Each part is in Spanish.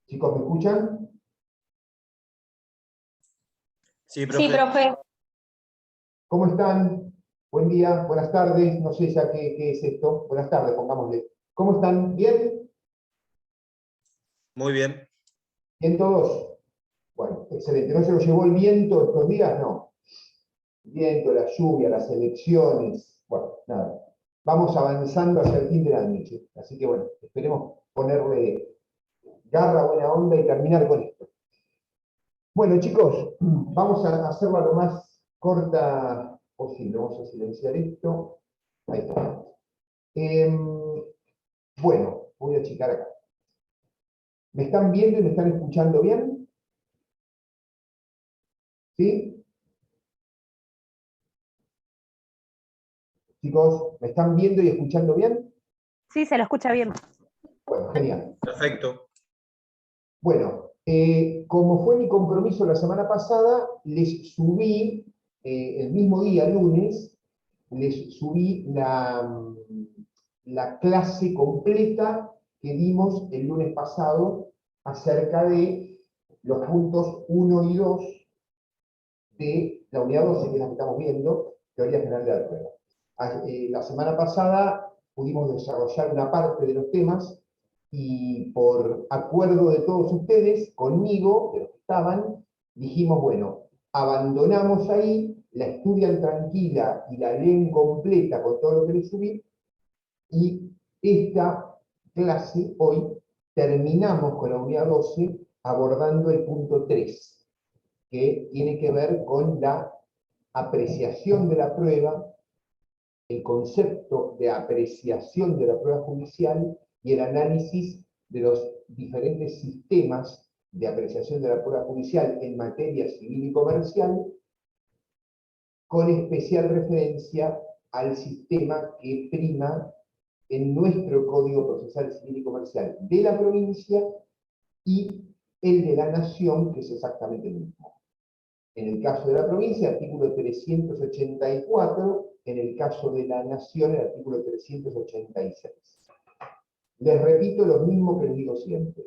Chicos, ¿me escuchan? Sí, profe. Sí, profe. ¿Cómo están? Buen día, buenas tardes, no sé ya qué es esto. Buenas tardes, pongámosle. ¿Cómo están? ¿Bien? Muy bien. ¿Bien todos? Bueno, excelente. ¿No se lo llevó el viento estos días? No. El viento, la lluvia, las elecciones. Bueno, nada. Vamos avanzando hacia el fin de la noche. Así que bueno, esperemos ponerle garra, buena onda y terminar con esto. Bueno, chicos, vamos a hacerla lo más corta posible. Vamos a silenciar esto. Ahí está. Bueno, voy a achicar acá. ¿Me están viendo y me están escuchando bien? ¿Sí? Chicos, ¿me están viendo y escuchando bien? Sí, se lo escucha bien. Bueno, genial. Perfecto. Bueno, como fue mi compromiso la semana pasada, les subí, el mismo día, lunes, les subí la clase completa que dimos el lunes pasado acerca de los puntos 1 y 2 de la unidad 12, que es la que estamos viendo, teoría general de la prueba. La semana pasada pudimos desarrollar una parte de los temas y por acuerdo de todos ustedes, conmigo, de los que estaban, dijimos, bueno, abandonamos ahí, la estudian tranquila y la leen completa con todo lo que les subí, y esta clase hoy terminamos con la unidad 12 abordando el punto 3, que tiene que ver con la apreciación de la prueba, el concepto de apreciación de la prueba judicial y el análisis de los diferentes sistemas de apreciación de la prueba judicial en materia civil y comercial, con especial referencia al sistema que prima en nuestro Código Procesal Civil y Comercial de la provincia y el de la nación, que es exactamente el mismo. En el caso de la provincia, artículo 384, en el caso de la nación, el artículo 386. Les repito lo mismo que les digo siempre.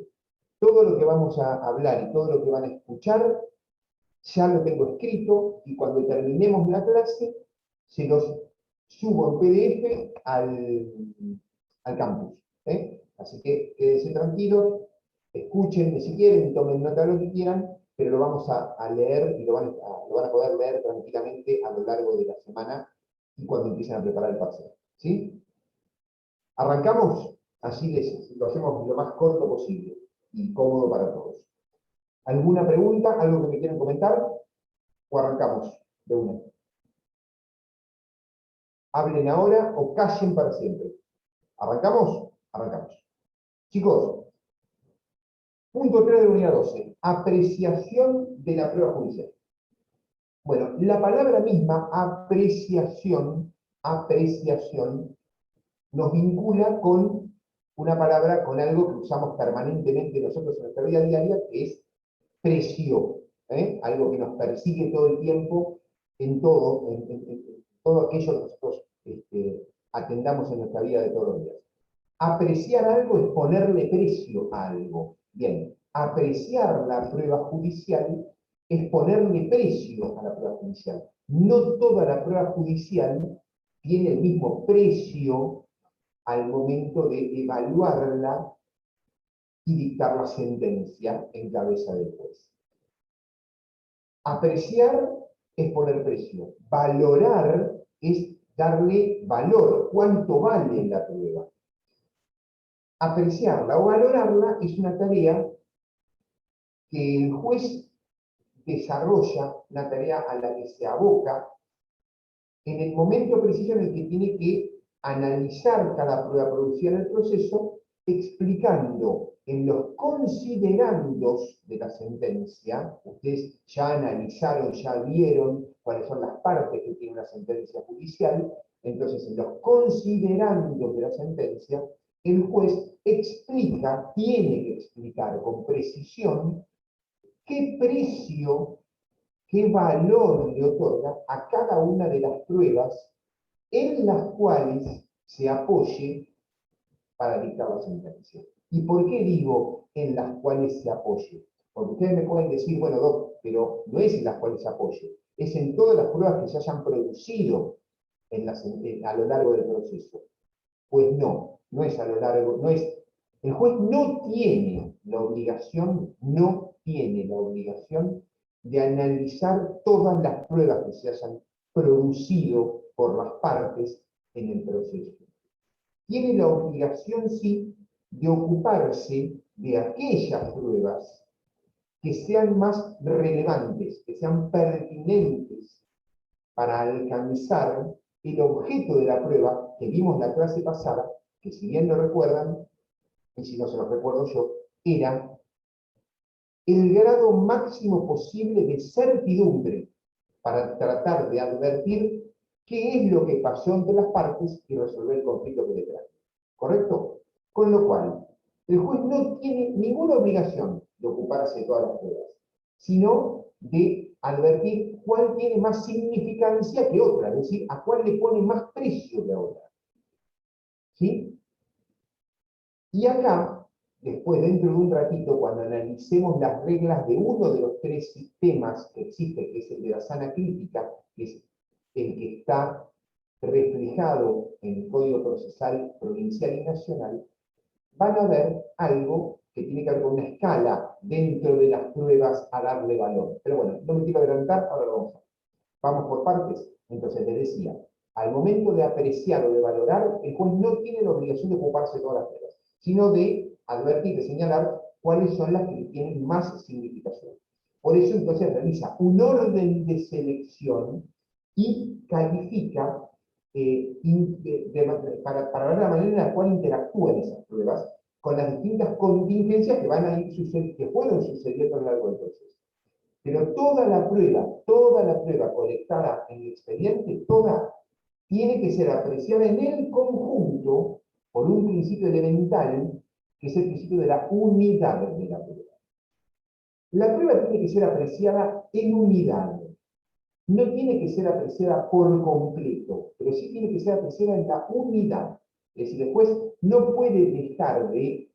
Todo lo que vamos a hablar y todo lo que van a escuchar, ya lo tengo escrito y cuando terminemos la clase, se los subo en PDF al campus. Así que quédense tranquilos, escuchen si quieren, tomen nota de lo que quieran, pero lo vamos a leer y lo van a poder leer tranquilamente a lo largo de la semana y cuando empiecen a preparar el parcial. ¿Sí? Arrancamos, así lo hacemos lo más corto posible y cómodo para todos. ¿Alguna pregunta? ¿Algo que me quieran comentar? ¿O arrancamos de una? Hablen ahora o callen para siempre. ¿Arrancamos? Arrancamos. Chicos, punto 3 de la unidad 12. Apreciación de la prueba judicial. Bueno, la palabra misma, apreciación, nos vincula con una palabra, con algo que usamos permanentemente nosotros en nuestra vida diaria, que es precio. Algo que nos persigue todo el tiempo en todo aquello que nosotros atendamos en nuestra vida de todos los días. Apreciar algo es ponerle precio a algo. Bien, apreciar la prueba judicial es ponerle precio a la prueba judicial. No toda la prueba judicial tiene el mismo precio al momento de evaluarla y dictar la sentencia en cabeza del juez. Apreciar es poner precio. Valorar es darle valor. ¿Cuánto vale la prueba? Apreciarla o valorarla es una tarea que el juez desarrolla, una tarea a la que se aboca en el momento preciso en el que tiene que analizar cada prueba producida en el proceso, explicando en los considerandos de la sentencia. Ustedes ya analizaron, ya vieron cuáles son las partes que tiene una sentencia judicial. Entonces, en los considerandos de la sentencia, el juez explica, tiene que explicar con precisión qué precio, qué valor le otorga a cada una de las pruebas en las cuales se apoye para dictar la sentencia. ¿Y por qué digo en las cuales se apoye. Porque ustedes me pueden decir, bueno, Doc, pero no es en las cuales se apoye, es en todas las pruebas que se hayan producido a lo largo del proceso. Pues no, no es a lo largo, no es. El juez no tiene la obligación de analizar todas las pruebas que se hayan producido por las partes en el proceso. Tiene la obligación, sí, de ocuparse de aquellas pruebas que sean más relevantes, que sean pertinentes para alcanzar el objeto de la prueba que vimos la clase pasada, que si bien lo recuerdan, y si no se los recuerdo yo, era el grado máximo posible de certidumbre para tratar de advertir qué es lo que pasó entre las partes y resolver el conflicto que le trae. ¿Correcto? Con lo cual, el juez no tiene ninguna obligación de ocuparse de todas las pruebas, sino de advertir cuál tiene más significancia que otra, es decir, a cuál le pone más precio que a otra. ¿Sí? Y acá, después, dentro de un ratito, cuando analicemos las reglas de uno de los tres sistemas que existe, que es el de la sana crítica, que es el que está reflejado en el Código Procesal Provincial y Nacional, van a ver algo que tiene que ver con una escala dentro de las pruebas a darle valor. Pero bueno, no me quiero adelantar, ahora lo vamos a ver. Vamos por partes. Entonces, les decía, al momento de apreciar o de valorar, el juez no tiene la obligación de ocuparse de todas las pruebas, sino de advertir, de señalar cuáles son las que tienen más significación. Por eso, entonces, realiza un orden de selección y califica para ver la manera en la cual interactúan esas pruebas con las distintas contingencias que van a ir que fueron sucediendo a lo largo del proceso. Pero toda la prueba colectada en el expediente, toda tiene que ser apreciada en el conjunto por un principio elemental, que es el principio de la unidad de la prueba. La prueba tiene que ser apreciada en unidad. No tiene que ser apreciada por completo, pero sí tiene que ser apreciada en la unidad. Es decir, después no puede dejar de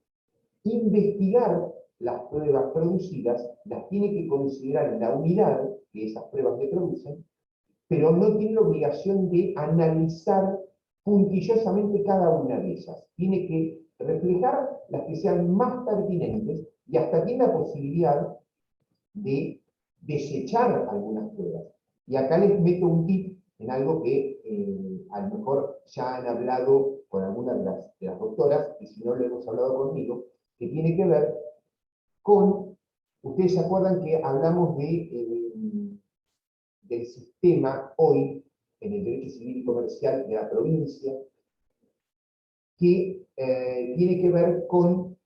investigar las pruebas producidas, las tiene que considerar en la unidad que esas pruebas le producen, pero no tiene la obligación de analizar puntillosamente cada una de ellas. Tiene que reflejar las que sean más pertinentes y hasta tiene la posibilidad de desechar algunas pruebas. Y acá les meto un tip en algo que a lo mejor ya han hablado con algunas de las doctoras, y si no lo hemos hablado conmigo, que tiene que ver con, ustedes se acuerdan que hablamos del sistema hoy en el derecho civil y comercial de la provincia, que tiene que ver con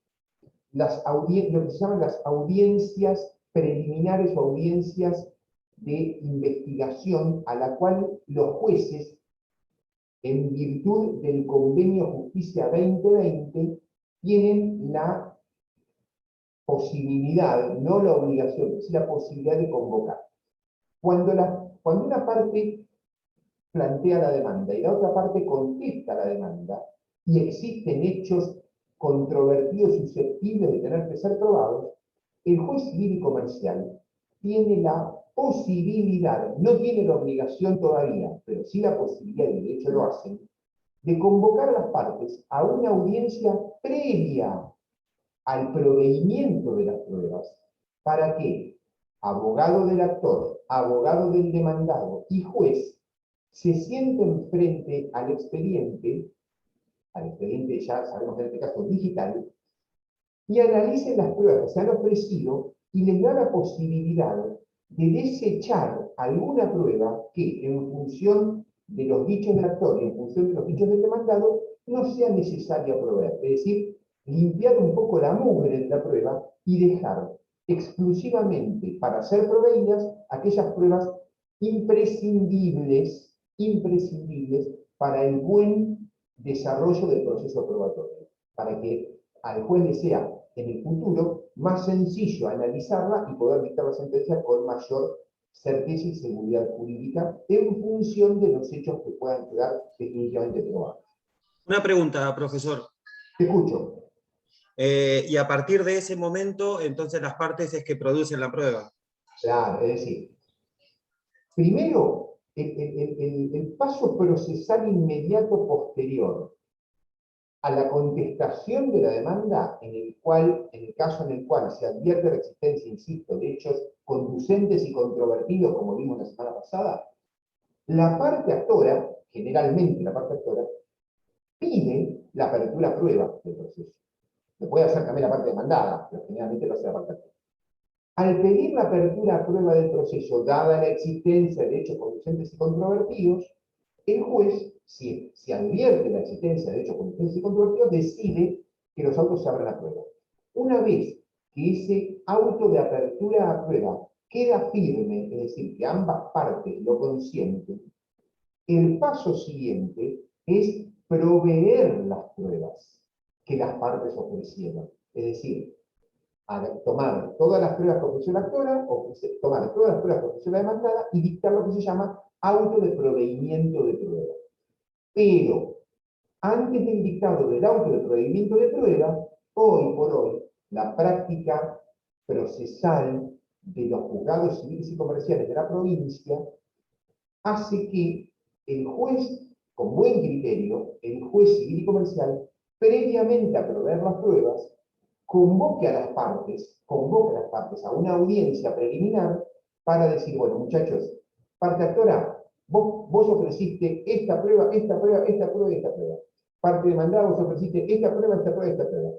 lo que se llaman las audiencias preliminares o audiencias de investigación a la cual los jueces, en virtud del Convenio Justicia 2020, tienen la posibilidad, no la obligación, es la posibilidad de convocar. Cuando una parte plantea la demanda y la otra parte contesta la demanda, y existen hechos controvertidos susceptibles de tener que ser probados, el juez civil y comercial tiene la posibilidad, no tiene la obligación todavía, pero sí la posibilidad, y de hecho lo hacen, de convocar a las partes a una audiencia previa al proveimiento de las pruebas, para que abogado del actor, abogado del demandado y juez se sienten frente al expediente ya sabemos que en este caso digital, y analicen las pruebas que se han ofrecido y les da la posibilidad de desechar alguna prueba que en función de los dichos del actor y en función de los dichos del demandado no sea necesaria proveer. Es decir, limpiar un poco la mugre de la prueba y dejar exclusivamente para ser proveídas aquellas pruebas imprescindibles para el buen desarrollo del proceso probatorio, para que al juez le sea en el futuro más sencillo analizarla y poder dictar la sentencia con mayor certeza y seguridad jurídica en función de los hechos que puedan quedar definitivamente probados. Una pregunta, profesor. Te escucho. Y a partir de ese momento, entonces las partes es que producen la prueba. Claro, es decir, primero, el paso procesal inmediato posterior a la contestación de la demanda, en el caso en el cual se advierte la existencia, insisto, de hechos conducentes y controvertidos, como vimos la semana pasada, la parte actora, generalmente la parte actora, pide la apertura a prueba del proceso. Lo puede hacer también la parte demandada, pero generalmente lo hace la parte actora. Al pedir la apertura a prueba del proceso, dada la existencia de hechos conducentes y controvertidos, el juez, si advierte la existencia de hechos conducentes y controvertidos, decide que los autos se abran a prueba. Una vez que ese auto de apertura a prueba queda firme, es decir, que ambas partes lo consienten, el paso siguiente es proveer las pruebas que las partes ofrecieron. Es decir, tomar todas las pruebas que ofreció la actora, tomar todas las pruebas que ofreció la demandada y dictar lo que se llama auto de proveimiento de prueba. Pero, antes del dictado del auto de proveimiento de prueba, hoy por hoy, la práctica procesal de los juzgados civiles y comerciales de la provincia hace que el juez, con buen criterio, el juez civil y comercial, previamente a proveer las pruebas, convoque a las partes a una audiencia preliminar para decir, bueno, muchachos, parte actora, vos ofreciste esta prueba, esta prueba, esta prueba y esta prueba. Parte demandada, vos ofreciste esta prueba, esta prueba, esta prueba.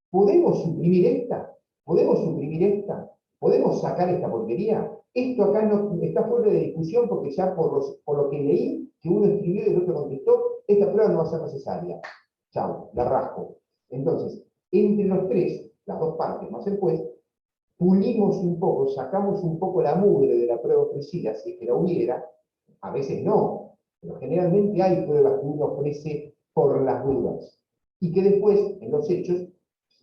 ¿Podemos suprimir esta? ¿Podemos suprimir esta? ¿Podemos sacar esta porquería? Esto acá no está fuera de discusión porque ya por lo que leí, que uno escribió y el otro contestó, esta prueba no va a ser necesaria. Chao, la rasco. Entonces, entre los tres, las dos partes más el juez, pulimos un poco, sacamos un poco la mugre de la prueba ofrecida, si es que la hubiera, a veces no, pero generalmente hay pruebas que uno ofrece por las dudas, y que después, en los hechos,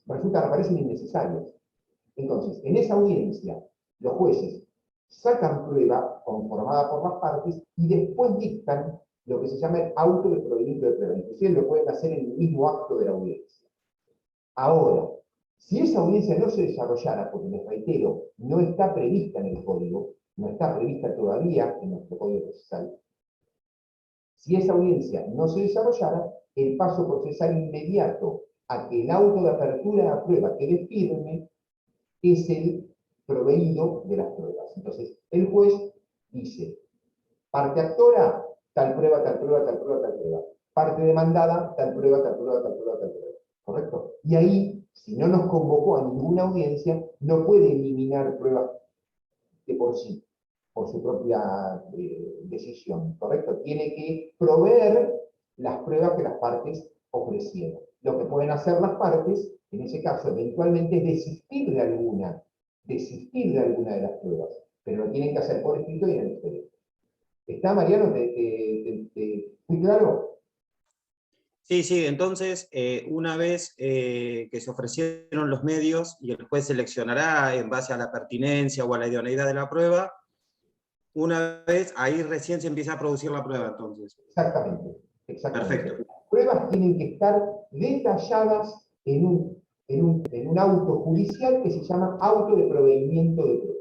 parecen innecesarios. Entonces, en esa audiencia, los jueces sacan prueba conformada por las partes y después dictan lo que se llama el auto de proveimiento de prueba. Inclusive lo pueden hacer en el mismo acto de la audiencia. Ahora, si esa audiencia no se desarrollara, porque les reitero, no está prevista en el código, no está prevista todavía en nuestro código procesal, si esa audiencia no se desarrollara, el paso procesal inmediato a que el auto de apertura a prueba quede firme es el proveído de las pruebas. Entonces, el juez dice, parte actora, tal prueba, tal prueba, tal prueba, tal prueba. Parte demandada, tal prueba, tal prueba, tal prueba, tal prueba. ¿Correcto? Y ahí, si no nos convocó a ninguna audiencia, no puede eliminar pruebas de por sí, por su propia decisión. ¿Correcto? Tiene que proveer las pruebas que las partes ofrecieron. Lo que pueden hacer las partes, en ese caso, eventualmente, es desistir de alguna de las pruebas, pero lo tienen que hacer por escrito y en el expediente. ¿Está, Mariano? ¿Muy claro? Sí, sí, entonces, una vez que se ofrecieron los medios y el juez seleccionará en base a la pertinencia o a la idoneidad de la prueba, una vez ahí recién se empieza a producir la prueba, entonces. Exactamente, exactamente. Perfecto. Las pruebas tienen que estar detalladas en un auto judicial que se llama auto de proveimiento de pruebas.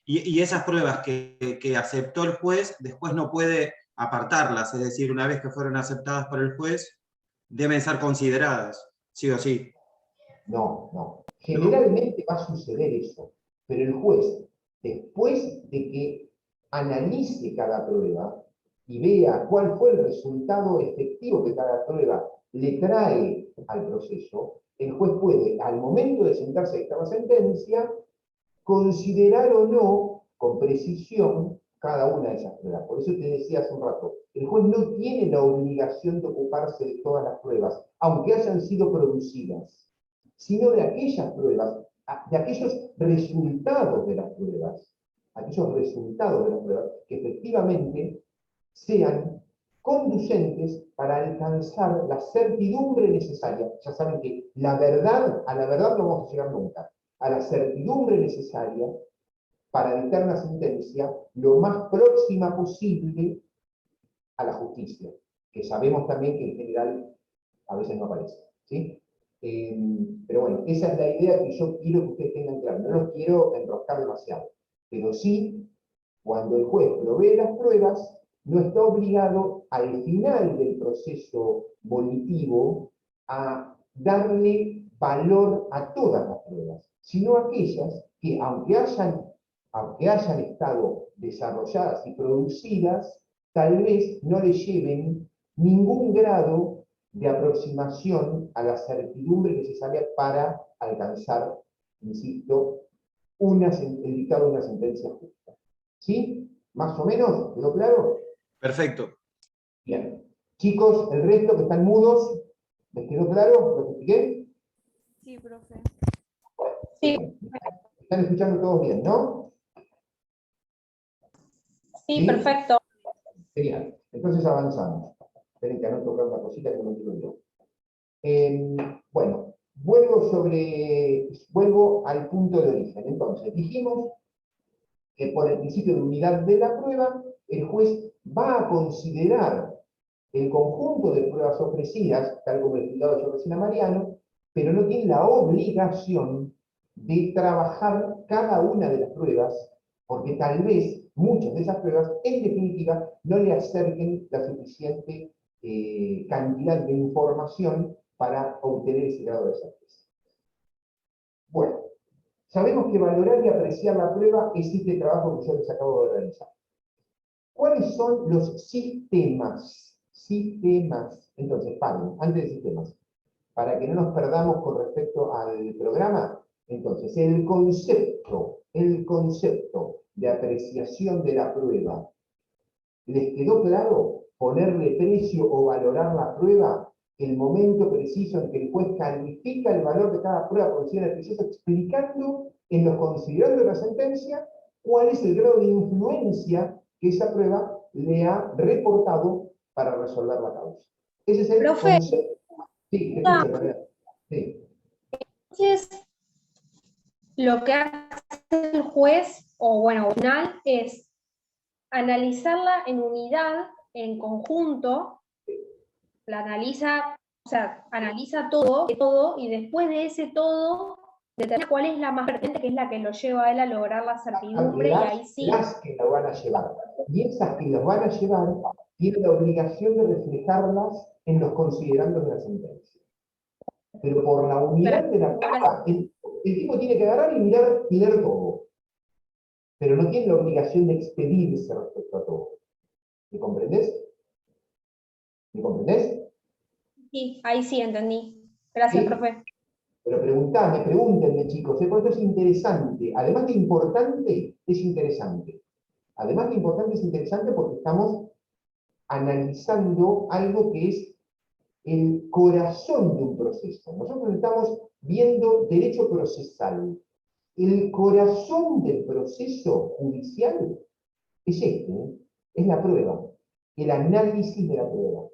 Y esas pruebas que aceptó el juez, después no puede apartarlas, es decir, una vez que fueron aceptadas por el juez, deben ser consideradas, sí o sí. No, no. ¿No? Generalmente va a suceder eso, pero el juez, después de que analice cada prueba y vea cuál fue el resultado efectivo que cada prueba le trae al proceso, el juez puede, al momento de sentarse a dictar la sentencia, considerar o no con precisión cada una de esas pruebas. Por eso te decía hace un rato, el juez no tiene la obligación de ocuparse de todas las pruebas, aunque hayan sido producidas, sino de aquellas pruebas, de aquellos resultados de las pruebas, que efectivamente sean conducentes para alcanzar la certidumbre necesaria. Ya saben que a la verdad no vamos a llegar nunca, a la certidumbre necesaria para dictar una sentencia lo más próxima posible a la justicia, que sabemos también que en general a veces no aparece. ¿Sí? Pero bueno, esa es la idea que yo quiero que ustedes tengan claro. No los quiero enroscar demasiado. Pero sí, cuando el juez provee las pruebas, no está obligado al final del proceso volitivo a darle valor a todas las pruebas, sino a aquellas que, aunque hayan estado desarrolladas y producidas, tal vez no le lleven ningún grado de aproximación a la certidumbre necesaria para alcanzar, insisto, el dictado de una sentencia justa. ¿Sí? ¿Más o menos? ¿Quedó claro? Perfecto. Bien. Chicos, el resto que están mudos, ¿les quedó claro lo que expliqué? Sí, profe. Sí. Están escuchando todos bien, ¿no? Sí, ¿Sí? perfecto. Genial. Entonces avanzamos. Esperen que anoto acá una cosita que no quiero yo. Bueno, vuelvo al punto de origen. Entonces, dijimos que por el principio de unidad de la prueba, el juez va a considerar el conjunto de pruebas ofrecidas, tal como el explicado yo recién a Mariano, pero no tiene la obligación de trabajar cada una de las pruebas, porque tal vez muchas de esas pruebas, en definitiva, no le acerquen la suficiente cantidad de información para obtener ese grado de certeza. Bueno, sabemos que valorar y apreciar la prueba es este trabajo que yo les acabo de realizar. ¿Cuáles son los sistemas? Sistemas. Entonces, paren, antes de sistemas, para que no nos perdamos con respecto al programa, entonces, el concepto de apreciación de la prueba, ¿les quedó claro? Ponerle precio o valorar la prueba, el momento preciso en que el juez califica el valor de cada prueba por considera el preciso, explicando en los considerandos de la sentencia cuál es el grado de influencia que esa prueba le ha reportado para resolver la causa. Ese es el Profe. concepto. Sí, escucho, María. Sí. Entonces, lo que hace el juez, o bueno, tribunal, es analizarla en unidad, en conjunto, la analiza, o sea, analiza todo, y después de ese todo, determina cuál es la más pertinente, que es la que lo lleva a él a lograr la certidumbre, y ahí sí. Las que lo van a llevar. Y esas que los van a llevar tienen la obligación de reflejarlas en los considerandos de la sentencia. Pero por la unidad de la prueba, el tipo tiene que agarrar y mirar todo. Pero no tiene la obligación de expedirse respecto a todo. ¿Me comprendés? ¿Me comprendés? Sí, ahí sí entendí. Gracias, ¿Sí? profe. Pero pregúntenme, chicos, porque esto es interesante. Además de importante, es interesante. Además de importante, es interesante porque estamos analizando algo que es el corazón de un proceso. Nosotros estamos viendo derecho procesal. El corazón del proceso judicial es este, ¿eh? Es la prueba, el análisis de la prueba,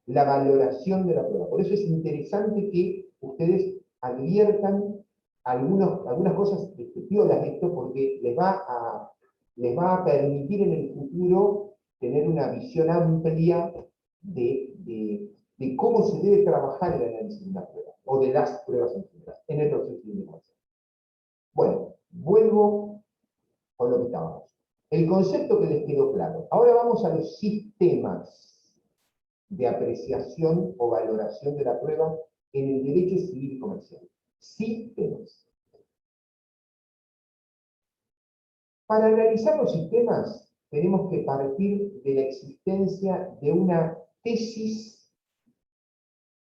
la valoración de la prueba. Por eso es interesante que ustedes adviertan algunas cosas piolas de esto, porque les va a permitir en el futuro tener una visión amplia de cómo se debe trabajar el análisis de una prueba, o de las pruebas en general, en el proceso de investigación. Bueno, vuelvo con lo que estábamos. El concepto que les quedó claro. Ahora vamos a los sistemas de apreciación o valoración de la prueba en el derecho civil y comercial. Sistemas. Para analizar los sistemas, tenemos que partir de la existencia de una tesis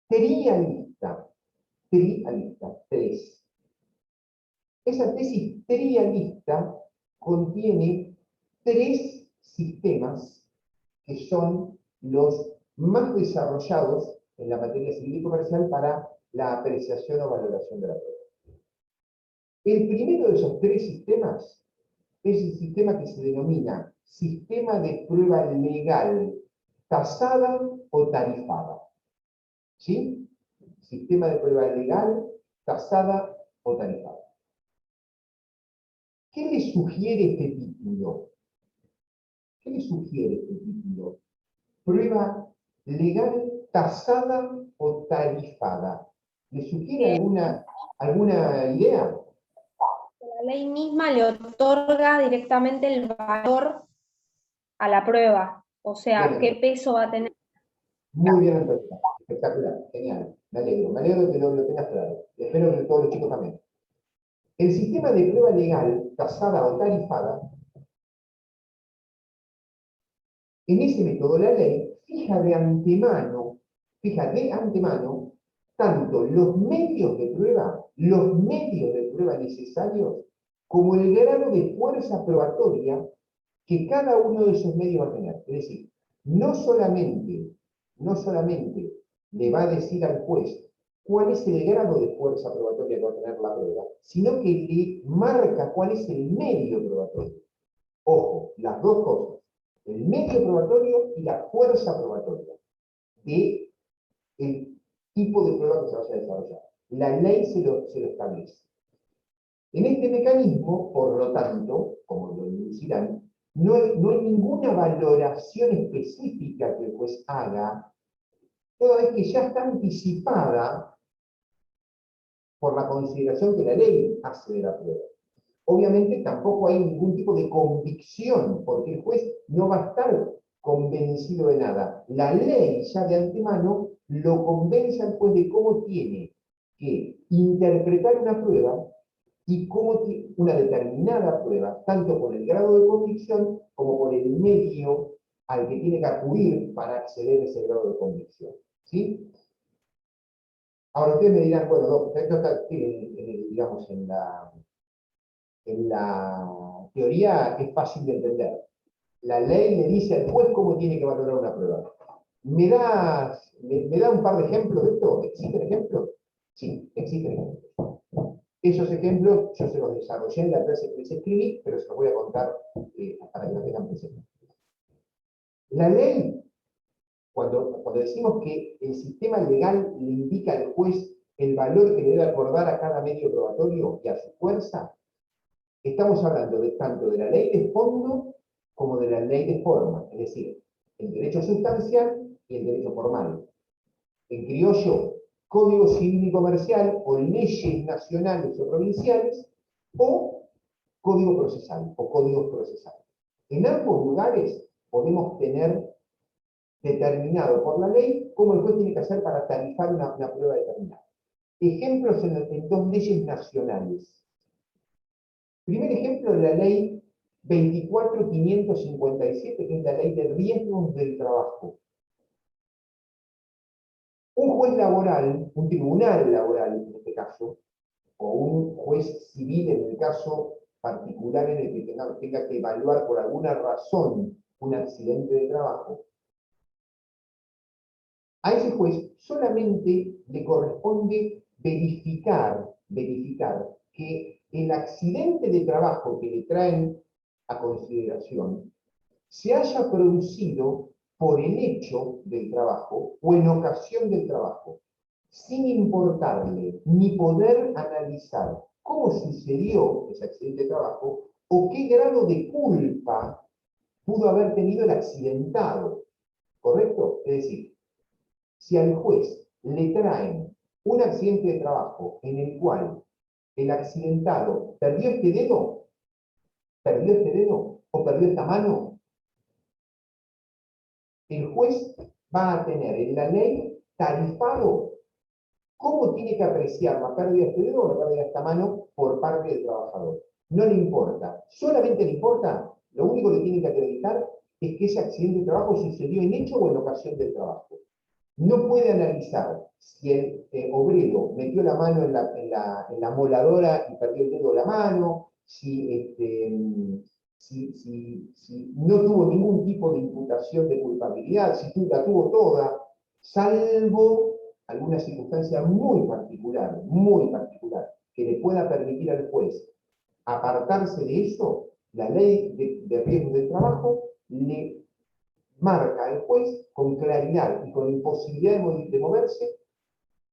trialista. Tres. Esa tesis trialista contiene tres sistemas que son los más desarrollados en la materia civil y comercial para la apreciación o valoración de la prueba. El primero de esos tres sistemas es el sistema que se denomina sistema de prueba legal, tasada o tarifada. ¿Sí? Sistema de prueba legal, tasada o tarifada. ¿Qué le sugiere este título? ¿Qué le sugiere este título? Prueba legal, tasada o tarifada. ¿Le sugiere alguna idea? La ley misma le otorga directamente el valor a la prueba, o sea, Bien, qué peso va a tener. muy bien, Antonio. Espectacular, genial. Me alegro que lo tengas claro. Espero que todos los chicos también. El sistema de prueba legal, tasada o tarifada, en ese método la ley fija de antemano, tanto los medios de prueba necesarios, como el grado de fuerza probatoria que cada uno de esos medios va a tener. Es decir, no solamente le va a decir al juez cuál es el grado de fuerza probatoria que va a tener la prueba, sino que le marca cuál es el medio probatorio. Ojo, las dos cosas, el medio probatorio y la fuerza probatoria de el tipo de prueba que se vaya a desarrollar. La ley se lo establece. En este mecanismo, por lo tanto, como lo deducirán, no hay ninguna valoración específica que el juez haga, toda vez que ya está anticipada por la consideración que la ley hace de la prueba. Obviamente tampoco hay ningún tipo de convicción, porque el juez no va a estar convencido de nada. La ley ya de antemano lo convence al juez de cómo tiene que interpretar una prueba y cómo una determinada prueba, tanto por el grado de convicción como por el medio al que tiene que acudir para acceder a ese grado de convicción. ¿Sí? Ahora ustedes me dirán, bueno, esto está, digamos, en la teoría es fácil de entender. La ley le dice al juez cómo tiene que valorar una prueba. ¿Me da un par de ejemplos de esto? ¿Existen ejemplos? Sí, existen ejemplos. Esos ejemplos yo se los desarrollé en la clase que les escribí, pero se los voy a contar para que lo tengan presente. La ley, cuando decimos que el sistema legal le indica al juez el valor que le debe acordar a cada medio probatorio y a su fuerza, estamos hablando tanto de la ley de fondo como de la ley de forma, es decir, el derecho sustancial y el derecho formal. En criollo, Código Civil y Comercial o leyes nacionales o provinciales o Código Procesal o códigos procesales. En ambos lugares podemos tener determinado por la ley cómo el juez tiene que hacer para tarifar una prueba determinada. Ejemplos en dos leyes nacionales. Primer ejemplo, la ley 24.557, que es la ley de riesgos del trabajo. Un juez laboral, un tribunal laboral en este caso, o un juez civil en el caso particular en el que tenga que evaluar por alguna razón un accidente de trabajo, a ese juez solamente le corresponde verificar que el accidente de trabajo que le traen a consideración se haya producido por el hecho del trabajo o en ocasión del trabajo, sin importarle ni poder analizar cómo sucedió ese accidente de trabajo o qué grado de culpa pudo haber tenido el accidentado. ¿Correcto? Es decir, si al juez le traen un accidente de trabajo en el cual el accidentado perdió este dedo o perdió esta mano, el juez va a tener en la ley tarifado cómo tiene que apreciar la pérdida de este dedo o la pérdida de esta mano por parte del trabajador. No le importa, solamente le importa, lo único que tiene que acreditar es que ese accidente de trabajo sucedió en hecho o en ocasión del trabajo. No puede analizar si el obrero metió la mano en la moladora y perdió el dedo de la mano, si no tuvo ningún tipo de imputación de culpabilidad, si la tuvo toda, salvo alguna circunstancia muy particular, que le pueda permitir al juez apartarse de eso. La ley de riesgos del trabajo le marca al juez con claridad y con imposibilidad de moverse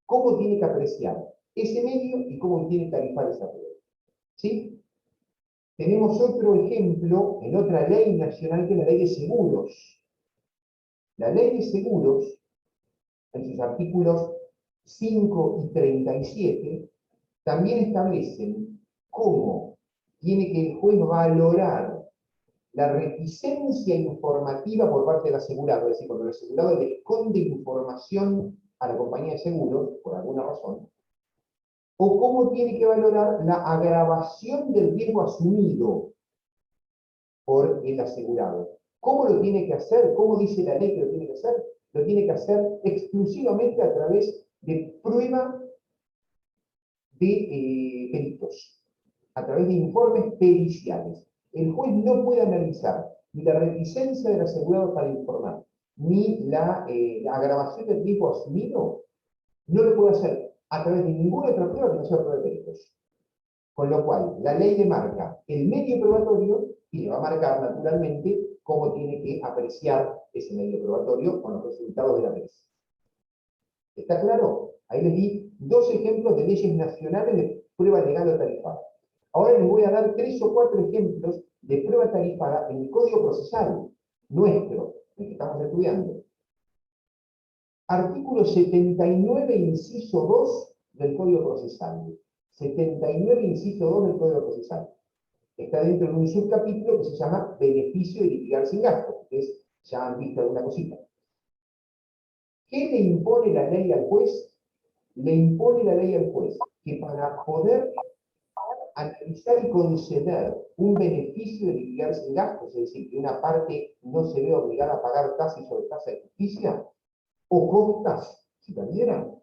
cómo tiene que apreciar ese medio y cómo tiene que tarifar esa prueba. ¿Sí? Tenemos otro ejemplo en otra ley nacional que es la ley de seguros. La ley de seguros, en sus artículos 5 y 37 también establecen cómo tiene que el juez valorar la reticencia informativa por parte del asegurado, es decir, cuando el asegurado le esconde información a la compañía de seguros, por alguna razón, o cómo tiene que valorar la agravación del riesgo asumido por el asegurado. ¿Cómo lo tiene que hacer? ¿Cómo dice la ley que lo tiene que hacer? Lo tiene que hacer exclusivamente a través de prueba de peritos, a través de informes periciales. El juez no puede analizar ni la reticencia del asegurado para informar, ni la agravación del riesgo asumido, no lo puede hacer a través de ninguna otra prueba que no sea prueba de peritos. Con lo cual, la ley le marca el medio probatorio y le va a marcar naturalmente cómo tiene que apreciar ese medio probatorio con los resultados de la tesis. ¿Está claro? Ahí les di 2 ejemplos de leyes nacionales de prueba legal o tarifada. Ahora les voy a dar 3 o 4 ejemplos de prueba tarifada en el Código Procesal nuestro, el que estamos estudiando. Artículo 79, inciso 2 del Código Procesal. 79, inciso 2 del Código Procesal. Está dentro de un subcapítulo que se llama beneficio de litigar sin gasto. Ustedes ya han visto alguna cosita. ¿Qué le impone la ley al juez? Le impone la ley al juez que para poder analizar y conceder un beneficio de litigar sin gastos, es decir, que una parte no se ve obligada a pagar tasa y sobretasa de justicia, o costas, si perdieran,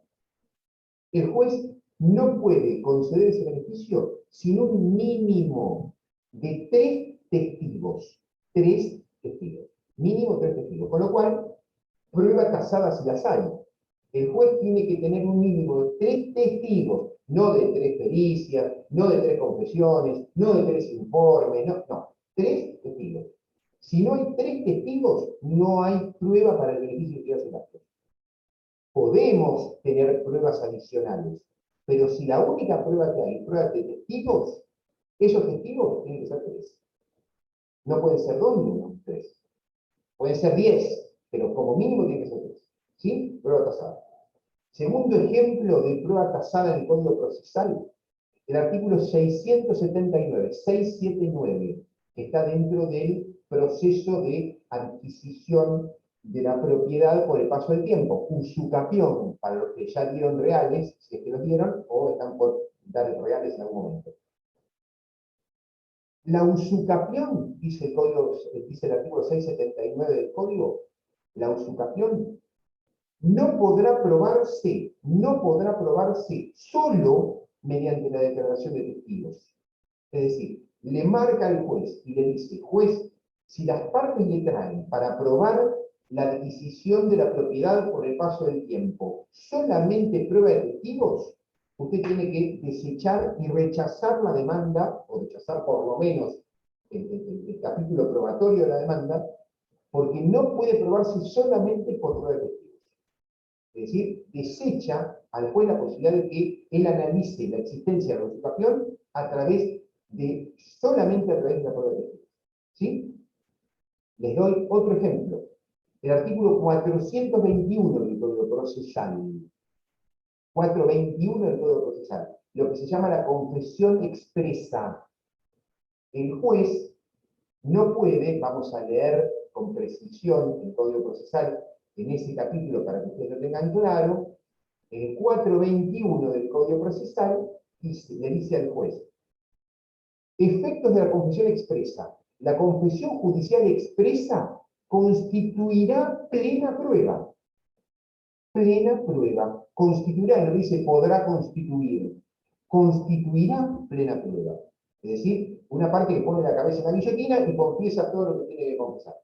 el juez no puede conceder ese beneficio sin un mínimo de 3 testigos. 3 testigos. Mínimo 3 testigos. Con lo cual, prueba tasada si las hay. El juez tiene que tener un mínimo de 3 testigos, no de 3 pericias, no de 3 confesiones, no de 3 informes, no, 3 testigos. Si no hay 3 testigos, no hay prueba para el beneficio de litigar sin gastos. Podemos tener pruebas adicionales, pero si la única prueba que hay es prueba de testigos, esos testigos tienen que ser 3. No pueden ser 2 ni 1, 3. Pueden ser 10, pero como mínimo tienen que ser 3. ¿Sí? Prueba tasada. Segundo ejemplo de prueba tasada en el Código Procesal, el artículo 679, que está dentro del proceso de adquisición de la propiedad por el paso del tiempo. Usucapión, para los que ya dieron reales, si es que los dieron, o están por dar reales en algún momento. La usucapión, dice el artículo 679 del Código, la usucapión no podrá probarse solo mediante la declaración de testigos. Es decir, le marca al juez y le dice, juez, si las partes le traen para probar la adquisición de la propiedad por el paso del tiempo solamente prueba de testigos, usted tiene que desechar y rechazar la demanda, o rechazar por lo menos el capítulo probatorio de la demanda, porque no puede probarse solamente por prueba de testigos. Es decir, desecha al juez la posibilidad de que él analice la existencia de la usucapión solamente a través de la prueba de testigos. ¿Sí? Les doy otro ejemplo. El artículo 421 del Código Procesal. 421 del Código Procesal. Lo que se llama la confesión expresa. El juez no puede, vamos a leer con precisión el Código Procesal en ese capítulo para que ustedes lo tengan claro, el 421 del Código Procesal le dice al juez: efectos de la confesión expresa. La confesión judicial expresa constituirá plena prueba. Plena prueba. Constituirá, no dice podrá constituir. Constituirá plena prueba. Es decir, una parte que pone la cabeza en la guillotina y confiesa todo lo que tiene que confesar.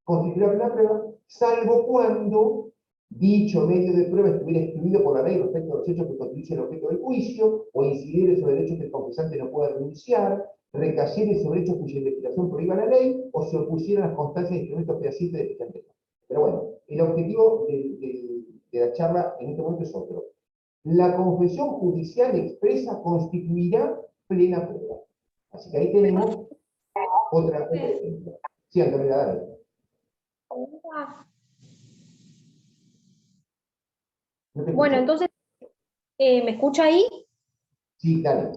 Constituirá plena prueba, salvo cuando dicho medio de prueba estuviera excluido por la ley respecto a los hechos que constituyen el objeto del juicio, o incidiere sobre derechos que el confesante no puede renunciar, recayere sobre hechos cuya investigación prohíba la ley, o se opusieran las constancias de instrumentos fehacientes de fiscalía. Pero bueno, el objetivo de la charla en este momento es otro. La confesión judicial expresa constituirá plena prueba. Así que ahí tenemos otro ejemplo. Sí, Antonella, dale. Bueno, entonces ¿Me escucha ahí? Sí, dale.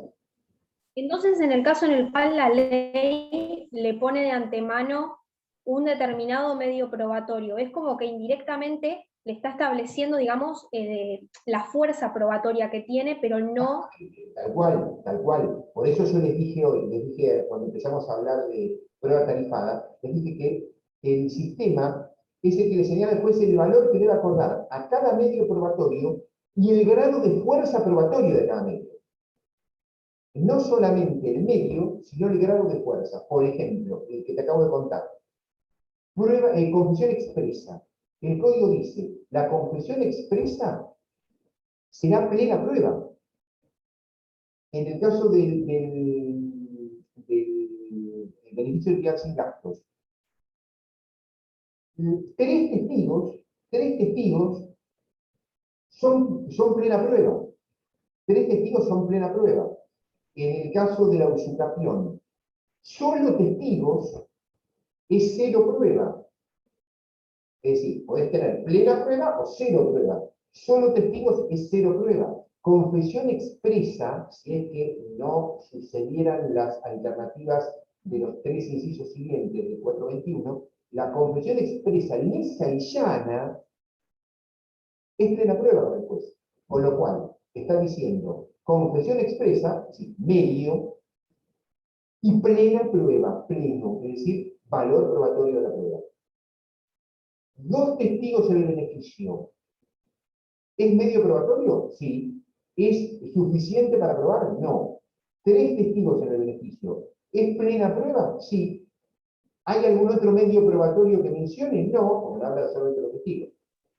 Entonces, en el caso en el cual la ley le pone de antemano un determinado medio probatorio, es como que indirectamente le está estableciendo, digamos, la fuerza probatoria que tiene, pero no... Tal cual, tal cual. Por eso yo les dije hoy, les dije cuando empezamos a hablar de prueba tarifada, les dije que el sistema es el que le señala al juez el valor que debe acordar a cada medio probatorio y el grado de fuerza probatoria de cada medio. No solamente el medio, sino el grado de fuerza. Por ejemplo, el que te acabo de contar. Prueba, confesión expresa. El código dice, la confesión expresa será plena prueba. En el caso del beneficio de utilidad sin gastos, tres testigos son plena prueba. Tres testigos son plena prueba. En el caso de la usucapión, solo testigos es cero prueba. Es decir, podés tener plena prueba o cero prueba. Solo testigos es cero prueba. Confesión expresa, si es que no sucedieran las alternativas de los tres incisos siguientes del 421, la confesión expresa lisa y llana es plena prueba para el juez. Con lo cual, está diciendo confesión expresa, es decir, medio, y plena prueba, pleno, es decir, valor probatorio de la prueba. Dos testigos en el beneficio. ¿Es medio probatorio? Sí. ¿Es suficiente para probar? No. Tres testigos en el beneficio. ¿Es plena prueba? Sí. ¿Hay algún otro medio probatorio que mencione? No, porque no habla solamente de los testigos.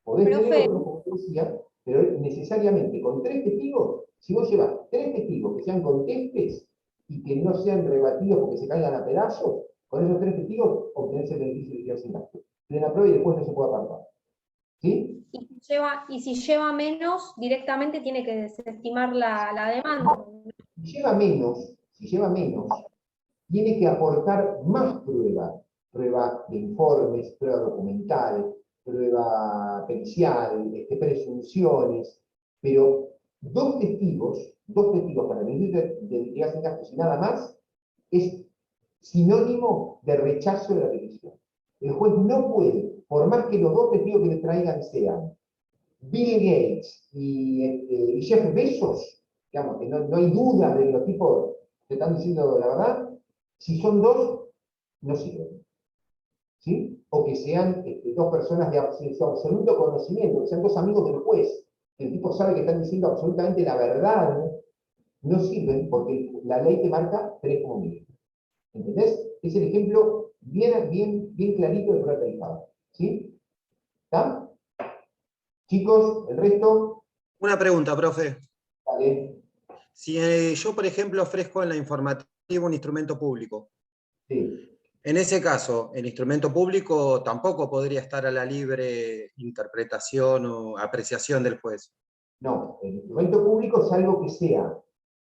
Podés tener Profe, otros, como decía, pero necesariamente con tres testigos, si vos llevas tres testigos que sean contestes y que no sean rebatidos porque se caigan a pedazos, con esos tres testigos obtenés el beneficio de utilidad sin gasto. Plena prueba y después no se puede apartar. ¿Sí? y si lleva menos, directamente tiene que desestimar la demanda. Si lleva menos, tiene que aportar más prueba. Prueba de informes, prueba documental, prueba pericial, presunciones, pero dos testigos para el beneficio de utilidad sin gastos y nada más, es sinónimo de rechazo de la petición. El juez no puede, por más que los dos testigos que le traigan sean Bill Gates y Jeff Bezos, digamos que no hay duda de que los tipos te están diciendo la verdad, si son dos, no sirven. ¿Sí? O que sean dos personas de absoluto conocimiento, que sean dos amigos del juez, que el tipo sabe que están diciendo absolutamente la verdad, no sirven porque la ley te marca tres como mínimo. ¿Entendés? Es el ejemplo bien clarito de prueba tarifada. ¿Sí? ¿Está? Chicos, el resto, Una pregunta, profe. vale. Si yo, por ejemplo, ofrezco en la informativa un instrumento público, Sí. en ese caso, el instrumento público tampoco podría estar a la libre interpretación o apreciación del juez. No, el instrumento público, salvo que sea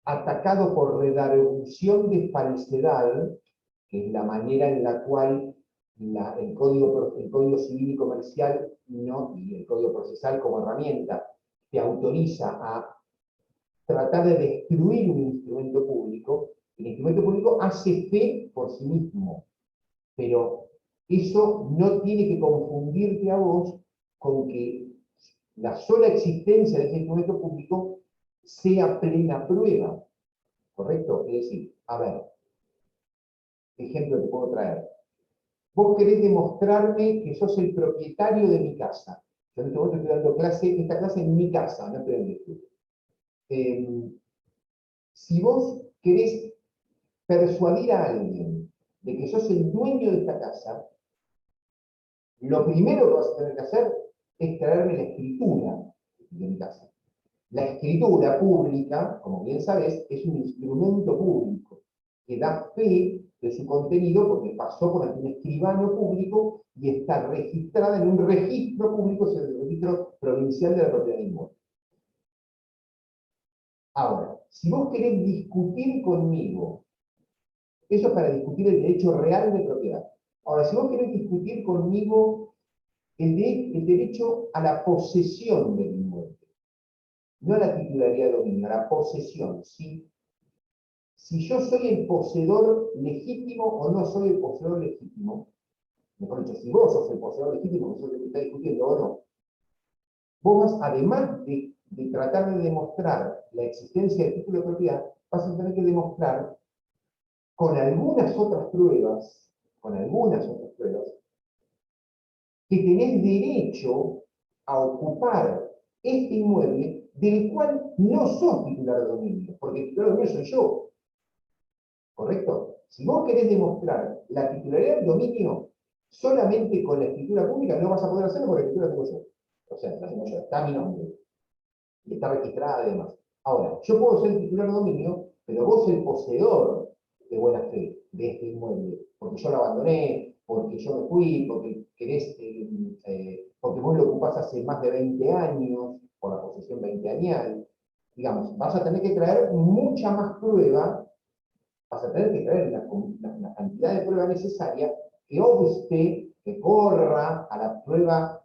atacado por redargución de falsedad, que es la manera en la cual el código civil y comercial y el código procesal como herramienta te autoriza a tratar de destruir un instrumento público. El instrumento público hace fe por sí mismo, pero eso no tiene que confundirte a vos con que la sola existencia de ese instrumento público sea plena prueba, ¿correcto? Es decir, a ver, ¿qué ejemplo te puedo traer? Vos querés demostrarme que sos el propietario de mi casa. Yo en este momento estoy dando esta clase en mi casa, no estoy en el estudio. Si vos querés persuadir a alguien de que sos el dueño de esta casa, lo primero que vas a tener que hacer es traerme la escritura de mi casa. La escritura pública, como bien sabes, es un instrumento público que da fe de su contenido porque pasó por un escribano público y está registrada en un registro público, es el registro provincial de la propiedad inmueble. Ahora, si vos querés discutir conmigo, eso es para discutir el derecho real de propiedad. Ahora, si vos querés discutir conmigo el derecho a la posesión del inmueble, no a la titularidad de dominio, a la posesión. Si yo soy el poseedor legítimo o no soy el poseedor legítimo, mejor dicho, si vos sos el poseedor legítimo, que eso es lo que está discutiendo o no, vos vas, además de tratar de demostrar la existencia del título de propiedad, vas a tener que demostrar con algunas otras pruebas, que tenés derecho a ocupar este inmueble del cual no sos titular de dominio, porque el titular de dominio soy yo, ¿correcto? Si vos querés demostrar la titularidad del dominio solamente con la escritura pública, no vas a poder hacerlo porque la escritura la tengo yo. O sea, la tengo yo, está mi nombre, y está registrada además. Ahora, yo puedo ser titular de dominio, pero vos el poseedor de buena fe de este inmueble, porque yo lo abandoné, porque yo me fui, porque querés, porque vos lo ocupás hace más de 20 años, por la posesión 20añal, digamos, vas a tener que traer mucha más prueba, vas a tener que traer la cantidad de prueba necesaria que obste, que corra a la prueba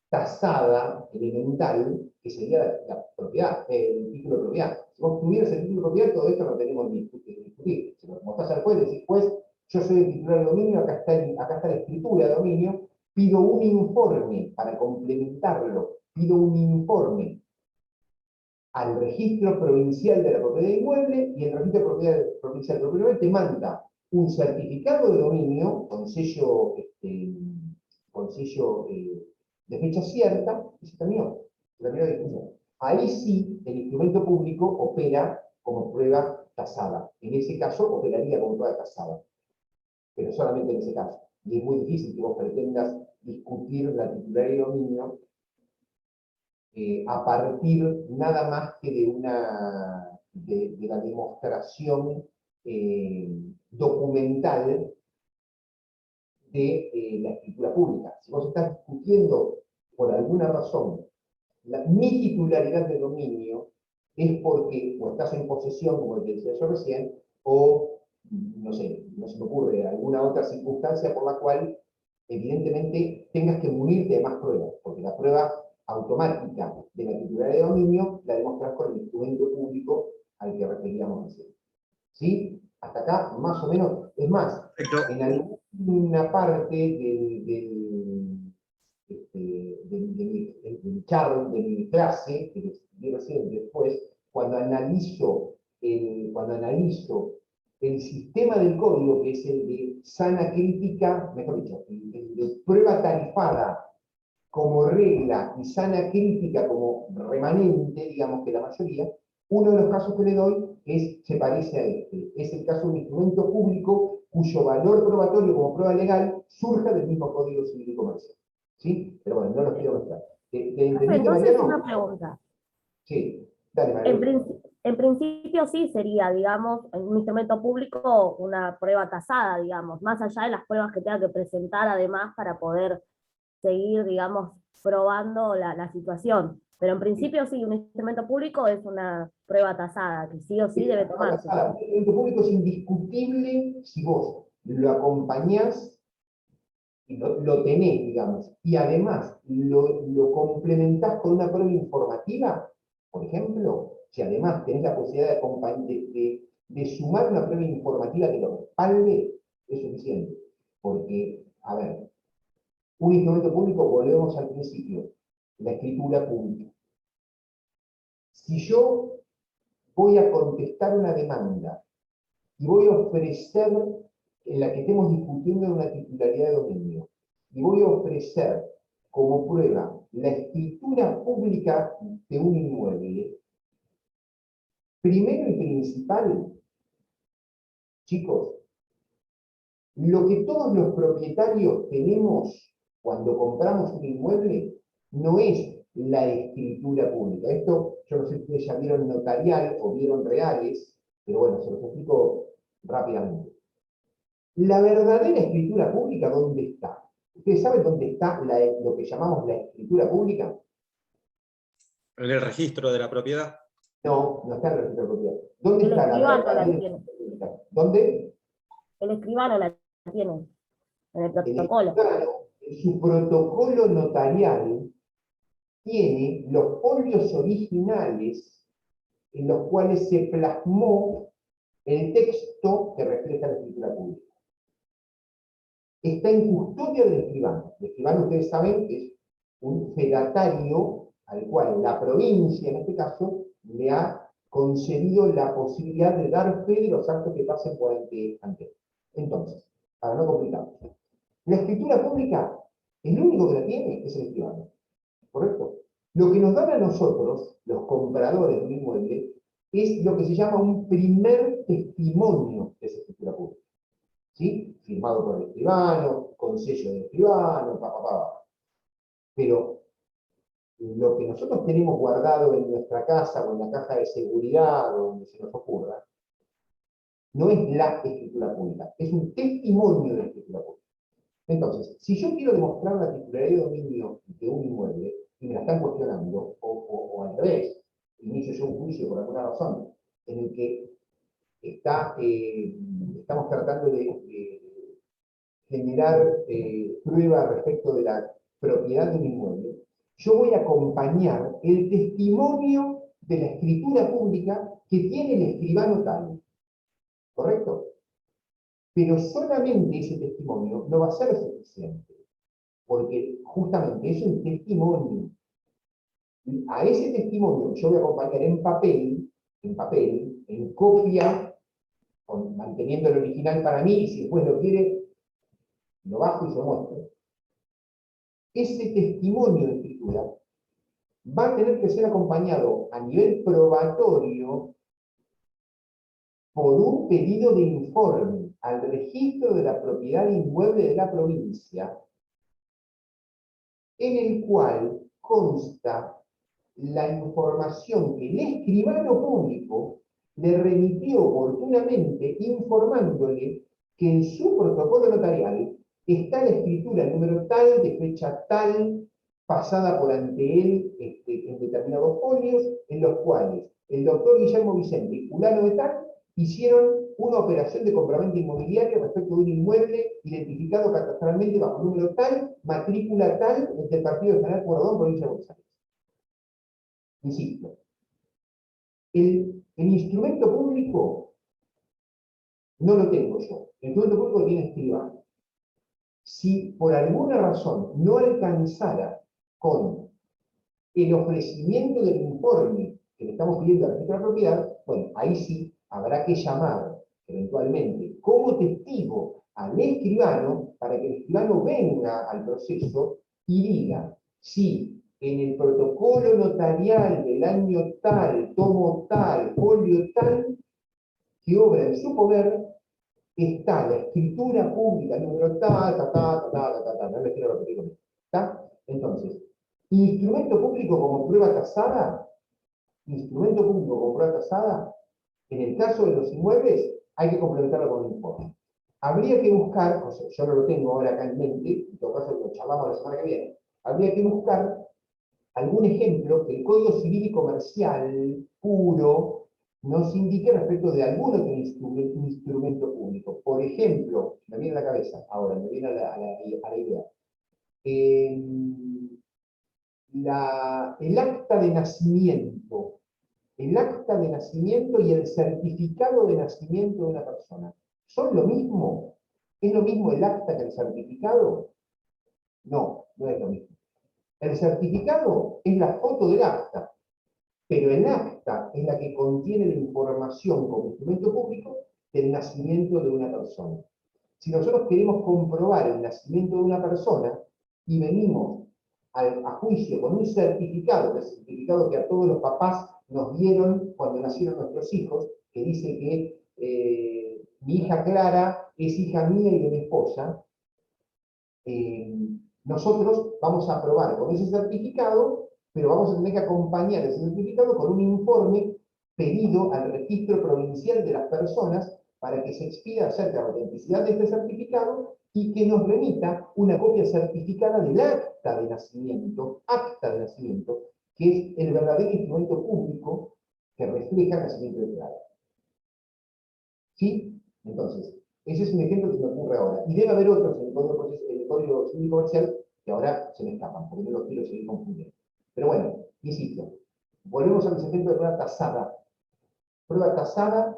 tasada, elemental, que sería la propiedad, el título de propiedad. Si vos tuvieras el título de propiedad, todo esto no tenemos ni que discutir. Si lo mostrás al juez, decís, juez, yo soy el titular de dominio, acá está la escritura de dominio, pido un informe para complementarlo, pido un informe al registro provincial de la propiedad inmueble, y el registro provincial de la propiedad inmueble te manda un certificado de dominio con sello, de fecha cierta, y se terminó la discusión. Ahí sí, el instrumento público opera como prueba tasada. En ese caso, operaría como prueba tasada, pero solamente en ese caso. Y es muy difícil que vos pretendas discutir la titularidad de dominio a partir nada más que de la demostración documental de la escritura pública. Si vos estás discutiendo por alguna razón mi titularidad de dominio, es porque o estás en posesión, como te decía yo recién, o no sé, no se me ocurre alguna otra circunstancia por la cual evidentemente tengas que munirte de más pruebas, porque la prueba automática de la titularidad de dominio la demostras con el instrumento público al que referíamos recién. ¿Sí? Hasta acá, más o menos, es más, Perfecto. en alguna parte de mi clase, que les expliqué recién después, cuando analizo el sistema del código, que es el de sana crítica, mejor dicho, el de prueba tarifada como regla y sana crítica como remanente, digamos que la mayoría, uno de los casos que le doy se parece a este. Es el caso de un instrumento público cuyo valor probatorio como prueba legal surja del mismo Código Civil y Comercial. ¿Sí? Pero bueno, no los quiero mostrar. ¿Te entendiste, Entonces, Mariano? una pregunta. Sí. Dale, En, Mariano. en principio sí sería, digamos, en un instrumento público una prueba tasada, digamos, más allá de las pruebas que tenga que presentar además para poder seguir, digamos, probando la situación. Pero en principio sí, un instrumento público es una prueba tasada, que sí o sí debe tomarse. El instrumento público es indiscutible si vos lo acompañás y lo tenés, digamos, y además lo complementás con una prueba informativa, por ejemplo, si además tenés la posibilidad de sumar una prueba informativa que lo respalde, es suficiente. Porque, a ver, un instrumento público, volvemos al principio, la escritura pública. Si yo voy a contestar una demanda y voy a ofrecer, en la que estemos discutiendo de una titularidad de dominio, y voy a ofrecer como prueba la escritura pública de un inmueble, primero y principal, chicos, lo que todos los propietarios tenemos cuando compramos un inmueble no es la escritura pública. Esto, yo no sé si ustedes ya vieron notarial o vieron reales, pero bueno, se los explico rápidamente. La verdadera escritura pública, ¿dónde está? ¿Ustedes saben dónde está lo que llamamos la escritura pública? En el registro de la propiedad. No, no está en el registro de propiedad. ¿Dónde El está la escribano la verdadera tiene. escritura pública? ¿Dónde? El escribano la tiene en el El protocolo. escribano, en su protocolo notarial, tiene los folios originales en los cuales se plasmó el texto que refleja la escritura pública. Está en custodia del escribano. El escribano, ustedes saben, es un fedatario al cual la provincia, en este caso, le ha concedido la posibilidad de dar fe de los actos que pasen por ante él. Entonces, para no complicarnos, la escritura pública, el único que la tiene es el escribano, ¿correcto? Lo que nos dan a nosotros, los compradores de un inmueble, es lo que se llama un primer testimonio de esa escritura pública, ¿sí? Firmado por el escribano, con sello del escribano, Pero lo que nosotros tenemos guardado en nuestra casa o en la caja de seguridad o donde se nos ocurra, no es la escritura pública, es un testimonio de la escritura pública. Entonces, si yo quiero demostrar la titularidad de dominio de un inmueble y me la están cuestionando, o al revés, inicio yo un juicio por alguna razón en el que estamos tratando de generar pruebas respecto de la propiedad de un inmueble, yo voy a acompañar el testimonio de la escritura pública que tiene el escribano tal, ¿correcto? Pero solamente ese testimonio no va a ser suficiente, porque justamente es un testimonio. A ese testimonio yo voy a acompañar en papel, en copia, manteniendo el original para mí, y si después lo quiere, lo bajo y se muestro. Ese testimonio de escritura va a tener que ser acompañado a nivel probatorio por un pedido de informe al registro de la propiedad inmueble de la provincia, en el cual consta la información que el escribano público le remitió oportunamente informándole que en su protocolo notarial está la escritura número tal, de fecha tal, pasada por ante él en determinados folios, en los cuales el doctor Guillermo Vicente y fulano de tal hicieron una operación de compraventa inmobiliaria respecto de un inmueble identificado catastralmente bajo número tal, matrícula tal, del partido de General Pueyrredón, provincia de Buenos Aires. Insisto, el instrumento público no lo tengo yo, el instrumento público lo tiene escribano. Si por alguna razón no alcanzara con el ofrecimiento del informe que le estamos pidiendo al registro de la propiedad, bueno, ahí sí habrá que llamar eventualmente como testigo al escribano para que el escribano venga al proceso y diga si en el protocolo notarial del año tal, tomo tal, folio tal, que obra en su poder, está la escritura pública número tal, no les quiero repetir con esto, ¿está? Entonces, instrumento público como prueba tasada, en el caso de los inmuebles, hay que complementarlo con un informe. Habría que buscar, o sea, yo no lo tengo ahora acá en mente, en todo caso lo charlamos la semana que viene, habría que buscar algún ejemplo que el Código Civil y Comercial puro nos indique respecto de algún otro instrumento público. Por ejemplo, me viene a la cabeza, ahora me viene a la idea. El acta de nacimiento. El acta de nacimiento y el certificado de nacimiento de una persona. ¿Son lo mismo? ¿Es lo mismo el acta que el certificado? No, no es lo mismo. El certificado es la foto del acta, pero el acta es la que contiene la información como instrumento público del nacimiento de una persona. Si nosotros queremos comprobar el nacimiento de una persona y venimos a juicio con un certificado, el certificado que a todos los papás nos dieron cuando nacieron nuestros hijos, que dice que mi hija Clara es hija mía y de mi esposa, nosotros vamos a aprobar con ese certificado, pero vamos a tener que acompañar ese certificado con un informe pedido al registro provincial de las personas para que se expida acerca de la autenticidad de este certificado y que nos remita una copia certificada del acta de nacimiento, que es el verdadero instrumento público que refleja el nacimiento de Clara. ¿Sí? Entonces, ese es un ejemplo que se me ocurre ahora. Y debe haber otros en el Código Civil y Comercial que ahora se me escapan, porque no los quiero seguir confundiendo. Pero bueno, insisto, volvemos a los ejemplos de prueba tasada. Prueba tasada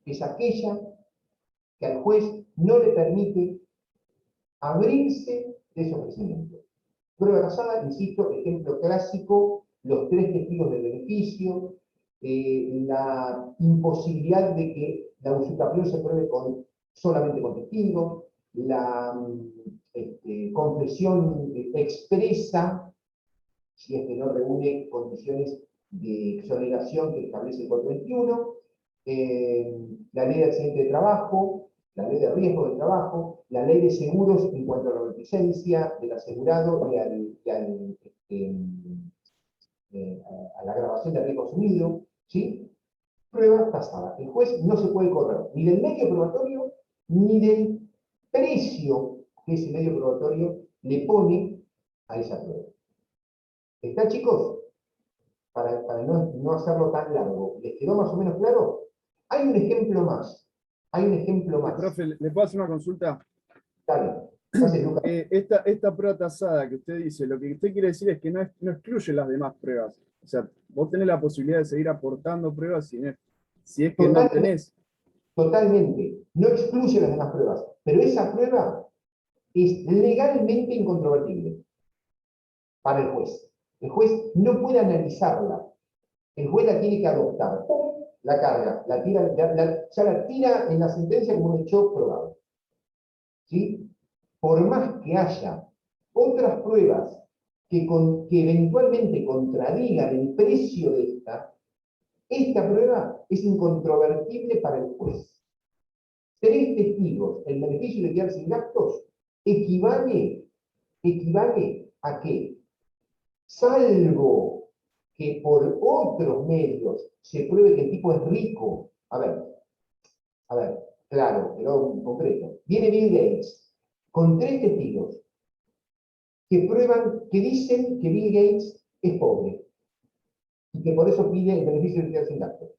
es aquella que al juez no le permite abrirse de ese ofrecimiento. Prueba tasada, insisto, ejemplo clásico, los 3 testigos del beneficio, la imposibilidad de que la usucapión se pruebe solamente con testigos, la confesión expresa, si es que no reúne condiciones de exoneración que establece el 421, la ley de accidente de trabajo, la ley de riesgo de trabajo, la ley de seguros en cuanto a la reticencia del asegurado y a la grabación de riesgo asumido, ¿sí? Prueba tasada. El juez no se puede correr ni del medio probatorio ni del precio que ese medio probatorio le pone a esa prueba. ¿Está, chicos? Para no hacerlo tan largo. ¿Les quedó más o menos claro? Hay un ejemplo más. Hay un ejemplo más. Profe, ¿le puedo hacer una consulta? Dale. Gracias, Lucas. Esta prueba tasada que usted dice, lo que usted quiere decir es que no excluye las demás pruebas. O sea, vos tenés la posibilidad de seguir aportando pruebas si es que no tenés. Totalmente. No excluye las demás pruebas. Pero esa prueba es legalmente incontrovertible para el juez. El juez no puede analizarla. El juez la tiene que adoptar. ¡Pum! La carga, ya la tira en la sentencia como un hecho probado. ¿Sí? Por más que haya otras pruebas que eventualmente contradigan el precio de esta prueba es incontrovertible para el juez. 3 testigos, el beneficio de quedar sin gastos, equivale a que, salvo que por otros medios se pruebe que el tipo es rico, a ver, claro, pero en concreto, viene Bill Gates con 3 testigos que dicen que Bill Gates es pobre y que por eso pide el beneficio de quedar sin gastos.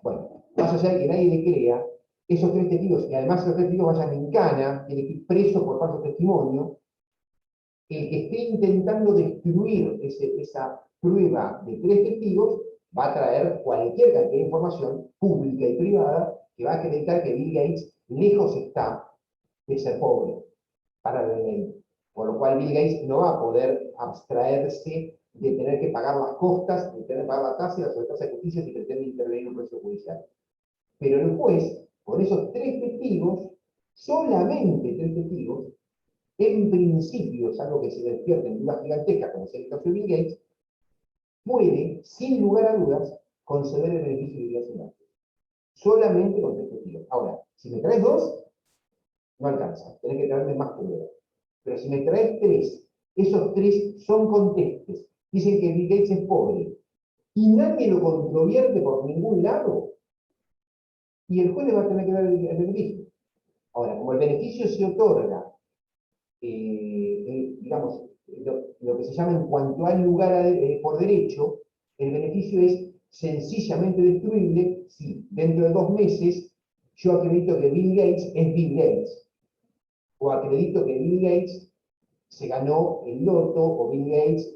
Bueno, más allá de que nadie le crea, esos 3 testigos, y además esos 3 testigos vayan en cana, tiene que ir preso por falso testimonio, el que esté intentando destruir esa prueba de 3 testigos va a traer cualquier cantidad de información pública y privada que va a acreditar que Bill Gates lejos está de ser pobre para la ley. Por lo cual Bill Gates no va a poder abstraerse de tener que pagar las costas, de tener que pagar la tasa y la sobretasa de justicia si pretende intervenir en un proceso judicial. Pero el juez, con esos 3 testigos, solamente 3 testigos, en principio, salvo que se despierten dudas gigantescas, como es el caso de Bill Gates, puede, sin lugar a dudas, conceder el beneficio de vida sin gastos. Solamente con 3 testigos. Ahora, si me traes 2, no alcanza. Tenés que traerme más pruebas. Pero si me traes 3, esos 3 son contestes. Dicen que Bill Gates es pobre. Y nadie lo controvierte por ningún lado. Y el juez le va a tener que dar el beneficio. Ahora, como el beneficio se otorga, digamos, lo que se llama en cuanto hay lugar por derecho, el beneficio es sencillamente destruible si dentro de 2 meses yo acredito que Bill Gates es Bill Gates. O acredito que Bill Gates se ganó el loto, o Bill Gates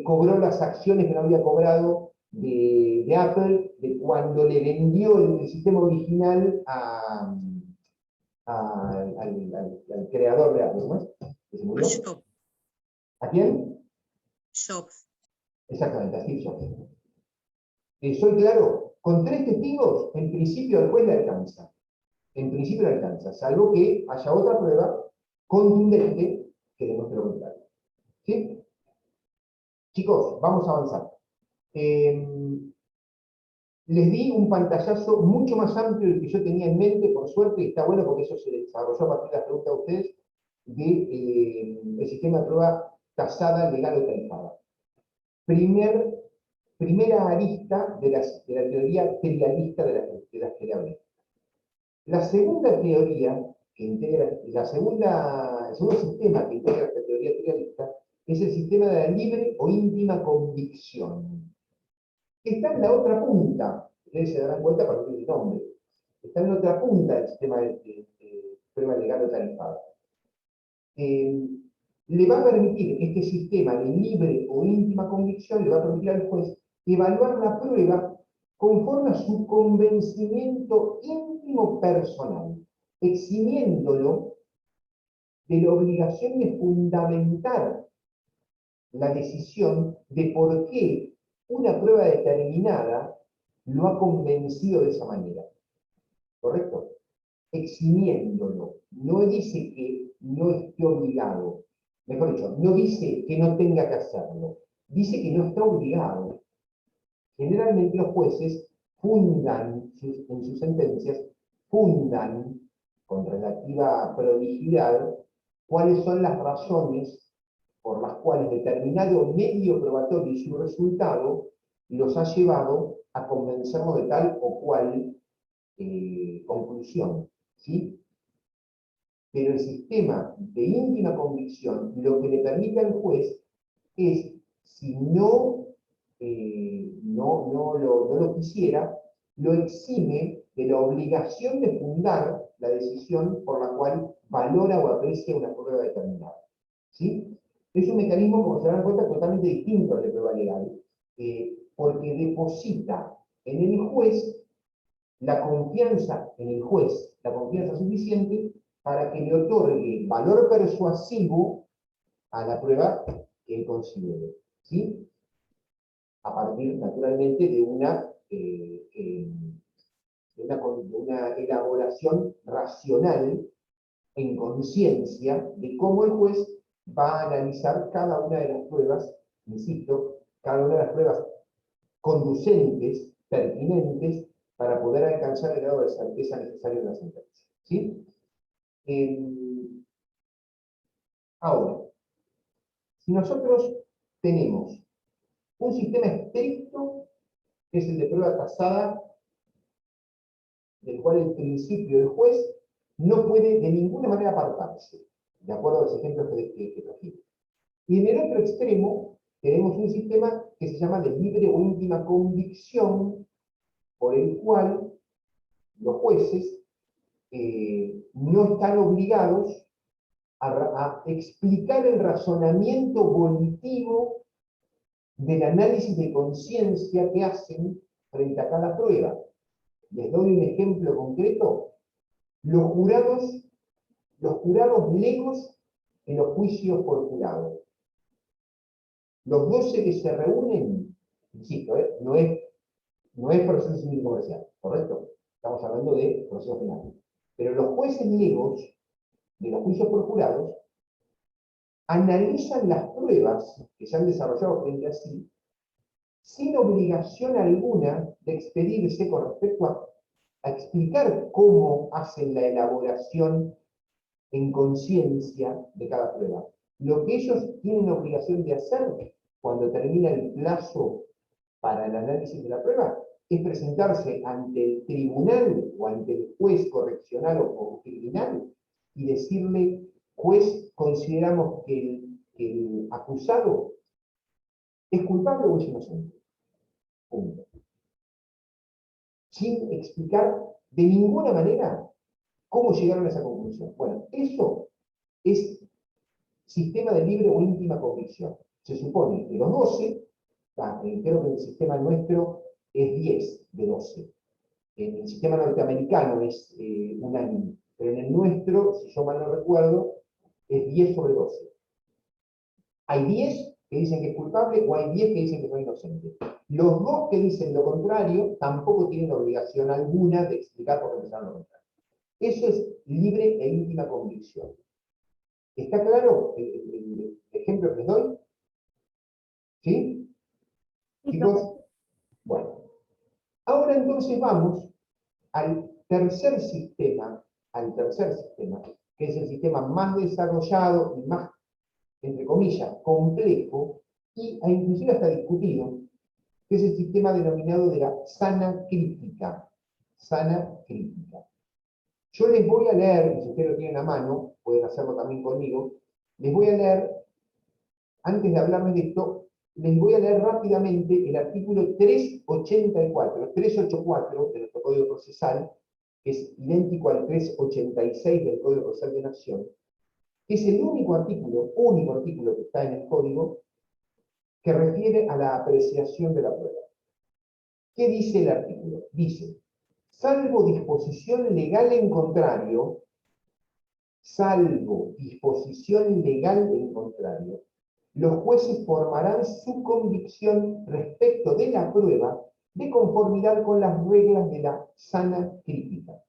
cobró las acciones que no había cobrado de Apple de cuando le vendió el sistema original al creador de Apple, ¿no es? ¿Que se murió? Jobs. ¿A quién? Jobs. Exactamente, a Steve Jobs. ¿Soy claro? Con 3 testigos, en principio el juez le alcanza. En principio le alcanza, salvo que haya otra prueba contundente que demuestre lo contrario. ¿Sí? Chicos, vamos a avanzar. Les di un pantallazo mucho más amplio del que yo tenía en mente, por suerte, y está bueno porque eso se desarrolló a partir de las preguntas de ustedes, del sistema de prueba tasada, legal o tarifada. Primera arista de la teoría trialista de las que le hablé. La segunda teoría que integra, el segundo sistema que integra esta teoría trialista es el sistema de la libre o íntima convicción. Está en la otra punta, ustedes se darán cuenta para el nombre, está en la otra punta del sistema de prueba legal o tarifada. le va a permitir, este sistema de libre o íntima convicción, le va a permitir al juez evaluar la prueba conforme a su convencimiento íntimo personal, eximiéndolo de la obligación de fundamentar la decisión de por qué una prueba determinada lo ha convencido de esa manera. ¿Correcto? Eximiéndolo. No dice que no esté obligado. Mejor dicho, no dice que no tenga que hacerlo. Dice que no está obligado. Generalmente los jueces fundan, en sus sentencias, fundan con relativa prolijidad cuáles son las razones por las cuales determinado medio probatorio y su resultado los ha llevado a convencernos de tal o cual conclusión, ¿sí? Pero el sistema de íntima convicción lo que le permite al juez es, si no lo quisiera, lo exime de la obligación de fundar la decisión por la cual valora o aprecia una prueba determinada, ¿sí? Es un mecanismo, como se dan cuenta, totalmente distinto al de prueba legal, porque deposita en el juez la confianza en el juez, la confianza suficiente para que le otorgue valor persuasivo a la prueba que él considere, ¿sí? A partir, naturalmente, de una elaboración racional en conciencia de cómo el juez va a analizar cada una de las pruebas, insisto, cada una de las pruebas conducentes, pertinentes, para poder alcanzar el grado de certeza necesario en la sentencia, ¿sí? Ahora, si nosotros tenemos un sistema estricto, que es el de prueba tasada, del cual el principio del juez no puede de ninguna manera apartarse, de acuerdo a los ejemplos que trajimos. Y en el otro extremo tenemos un sistema que se llama de libre o íntima convicción, por el cual los jueces no están obligados a explicar el razonamiento volitivo del análisis de conciencia que hacen frente a cada prueba. Les doy un ejemplo concreto. Los jurados legos en los juicios por jurado. Los 12 que se reúnen, insisto, no es proceso civil comercial, ¿correcto? Estamos hablando de proceso penal. Pero los jueces legos de los juicios por jurados analizan las pruebas que se han desarrollado frente a sí sin obligación alguna de expedirse con respecto a explicar cómo hacen la elaboración en conciencia de cada prueba. Lo que ellos tienen obligación de hacer cuando termina el plazo para el análisis de la prueba es presentarse ante el tribunal o ante el juez correccional o criminal y decirle: juez, consideramos que el acusado es culpable o es inocente. Punto. Sin explicar de ninguna manera cómo llegaron a esa conclusión. Bueno, eso es sistema de libre o íntima convicción. Se supone que los 12, creo que en el sistema nuestro es 10 de 12. En el sistema norteamericano es unánime, pero en el nuestro, si yo mal no recuerdo, es 10 sobre 12. Hay 10 que dicen que es culpable o hay 10 que dicen que es inocente. Los dos que dicen lo contrario tampoco tienen obligación alguna de explicar por qué pensaron lo contrario. Eso es libre e íntima convicción. ¿Está claro el ejemplo que les doy? ¿Sí? Chicos, bueno. Ahora entonces vamos al tercer sistema, que es el sistema más desarrollado y más, entre comillas, complejo, e inclusive hasta discutido, que es el sistema denominado de la sana crítica. Sana crítica. Yo les voy a leer, y si ustedes lo tienen a mano, pueden hacerlo también conmigo, les voy a leer, antes de hablarles de esto, les voy a leer rápidamente el artículo 384 de nuestro Código Procesal, que es idéntico al 386 del Código Procesal de Nación, que es el único artículo que está en el código que refiere a la apreciación de la prueba. ¿Qué dice el artículo? Dice, salvo disposición legal en contrario, los jueces formarán su convicción respecto de la prueba de conformidad con las reglas de la sana crítica.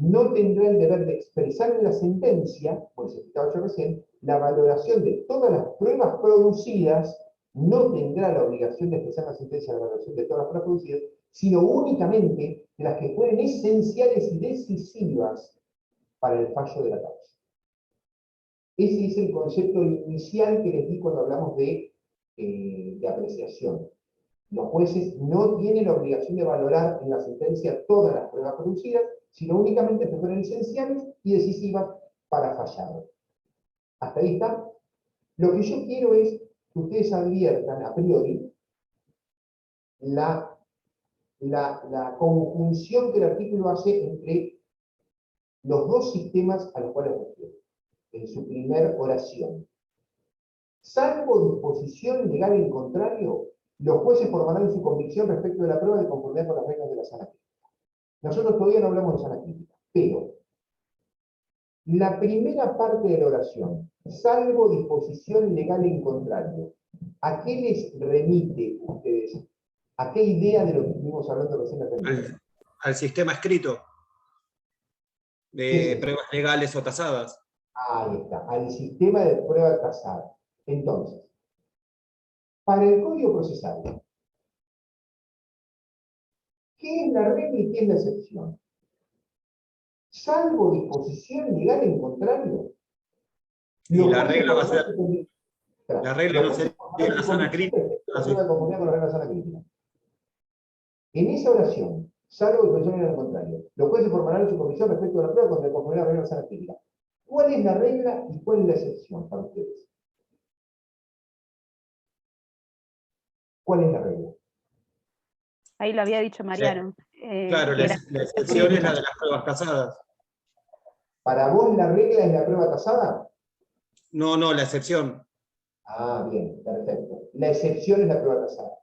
No tendrá el deber de expresar en la sentencia, por eso citaba yo recién, la valoración de todas las pruebas producidas, no tendrá la obligación de expresar en la sentencia la valoración de todas las pruebas producidas, sino únicamente de las que fueran esenciales y decisivas para el fallo de la causa. Ese es el concepto inicial que les di cuando hablamos de apreciación. Los jueces no tienen la obligación de valorar en la sentencia todas las pruebas producidas, sino únicamente las que fueran esenciales y decisivas para fallar. Hasta ahí está. Lo que yo quiero es que ustedes adviertan a priori la conjunción que el artículo hace entre los dos sistemas a los cuales refiere, en su primer oración. Salvo disposición legal en contrario, los jueces formarán su convicción respecto de la prueba de conformidad con las reglas de la sana crítica. Nosotros todavía no hablamos de sana crítica, pero la primera parte de la oración, salvo disposición legal en contrario, ¿a qué les remite ustedes? ¿A qué idea de lo que estuvimos hablando recién? Al sistema escrito de pruebas legales o tasadas. Ahí está, al sistema de prueba tasada. Entonces, para el Código Procesal, ¿qué es la regla y qué es la excepción? Salvo disposición legal en contrario. Y la regla va a ser. La regla no sería la sana crítica. Con la regla sana crítica. En esa oración, salvo disposición legal en contrario, los jueces formarán su convicción respecto a la prueba con la conformidad de la regla sana crítica. ¿Cuál es la regla y cuál es la excepción para ustedes? ¿Cuál es la regla? Ahí lo había dicho Mariano. Claro, la excepción es la de las pruebas tasadas. ¿Para vos la regla es la prueba tasada? No, la excepción. Ah, bien, perfecto. La excepción es la prueba tasada.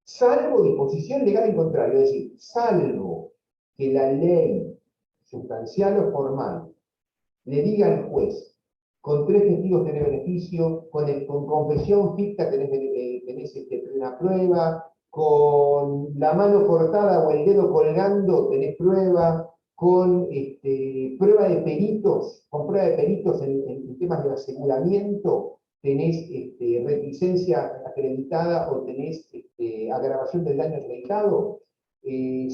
Salvo disposición legal en contrario, es decir, salvo que la ley sustancial o formal le diga al juez, con 3 testigos tenés beneficio, con confesión ficta tenés una prueba, con la mano cortada o el dedo colgando tenés prueba, con prueba de peritos, con prueba de peritos en temas de aseguramiento, tenés reticencia acreditada o tenés agravación del daño acreditado,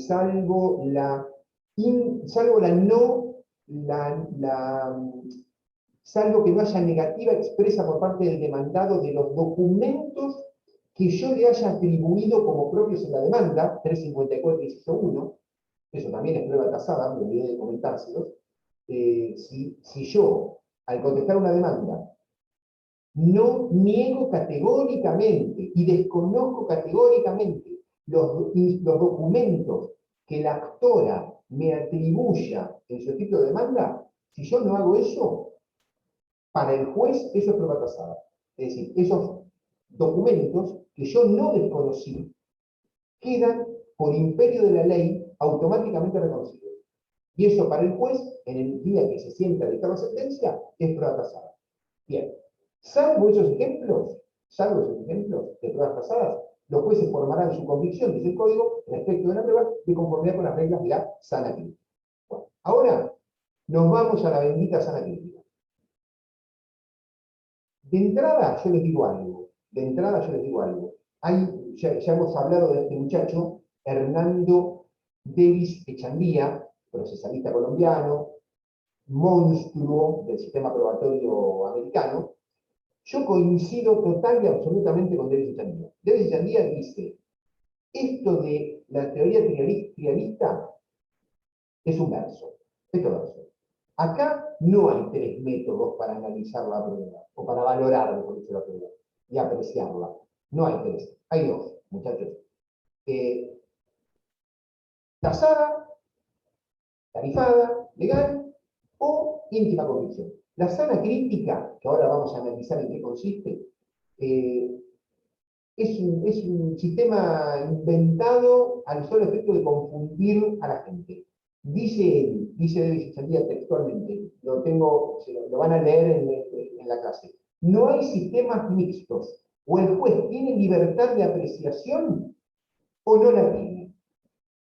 salvo salvo que no haya negativa expresa por parte del demandado de los documentos que yo le haya atribuido como propios en la demanda, 354, inciso 1, eso también es prueba tasada, me olvidé de comentárselos. Si yo, al contestar una demanda, no niego categóricamente y desconozco categóricamente los documentos que la actora me atribuya en su escrito de demanda, si yo no hago eso, para el juez eso es prueba tasada. Es decir, esos documentos que yo no desconocí quedan por imperio de la ley automáticamente reconocidos. Y eso para el juez, en el día que se sienta a dictar la sentencia, es prueba tasada. Bien, salvo esos ejemplos de pruebas tasadas, los jueces formarán su convicción, dice el código, respecto de la prueba, de conformidad con las reglas de la sana crítica. Bueno, ahora nos vamos a la bendita sana crítica. De entrada yo les digo algo. Ya hemos hablado de este muchacho, Hernando Davis Echandía, procesalista colombiano, monstruo del sistema probatorio americano. Yo coincido total y absolutamente con Davis Echandía. Davis Echandía dice, esto de la teoría trialista es un verso. Acá no hay 3 métodos para analizar la prueba, o para valorar, mejor dicho, la prueba, y apreciarla. No hay 3, hay 2, muchachos. Tasada, tarifada, legal o íntima convicción. La sana crítica, que ahora vamos a analizar en qué consiste, es un sistema inventado al solo efecto de confundir a la gente. Dice David Cichandía textualmente, lo van a leer en la clase. No hay sistemas mixtos. O el juez tiene libertad de apreciación o no la tiene.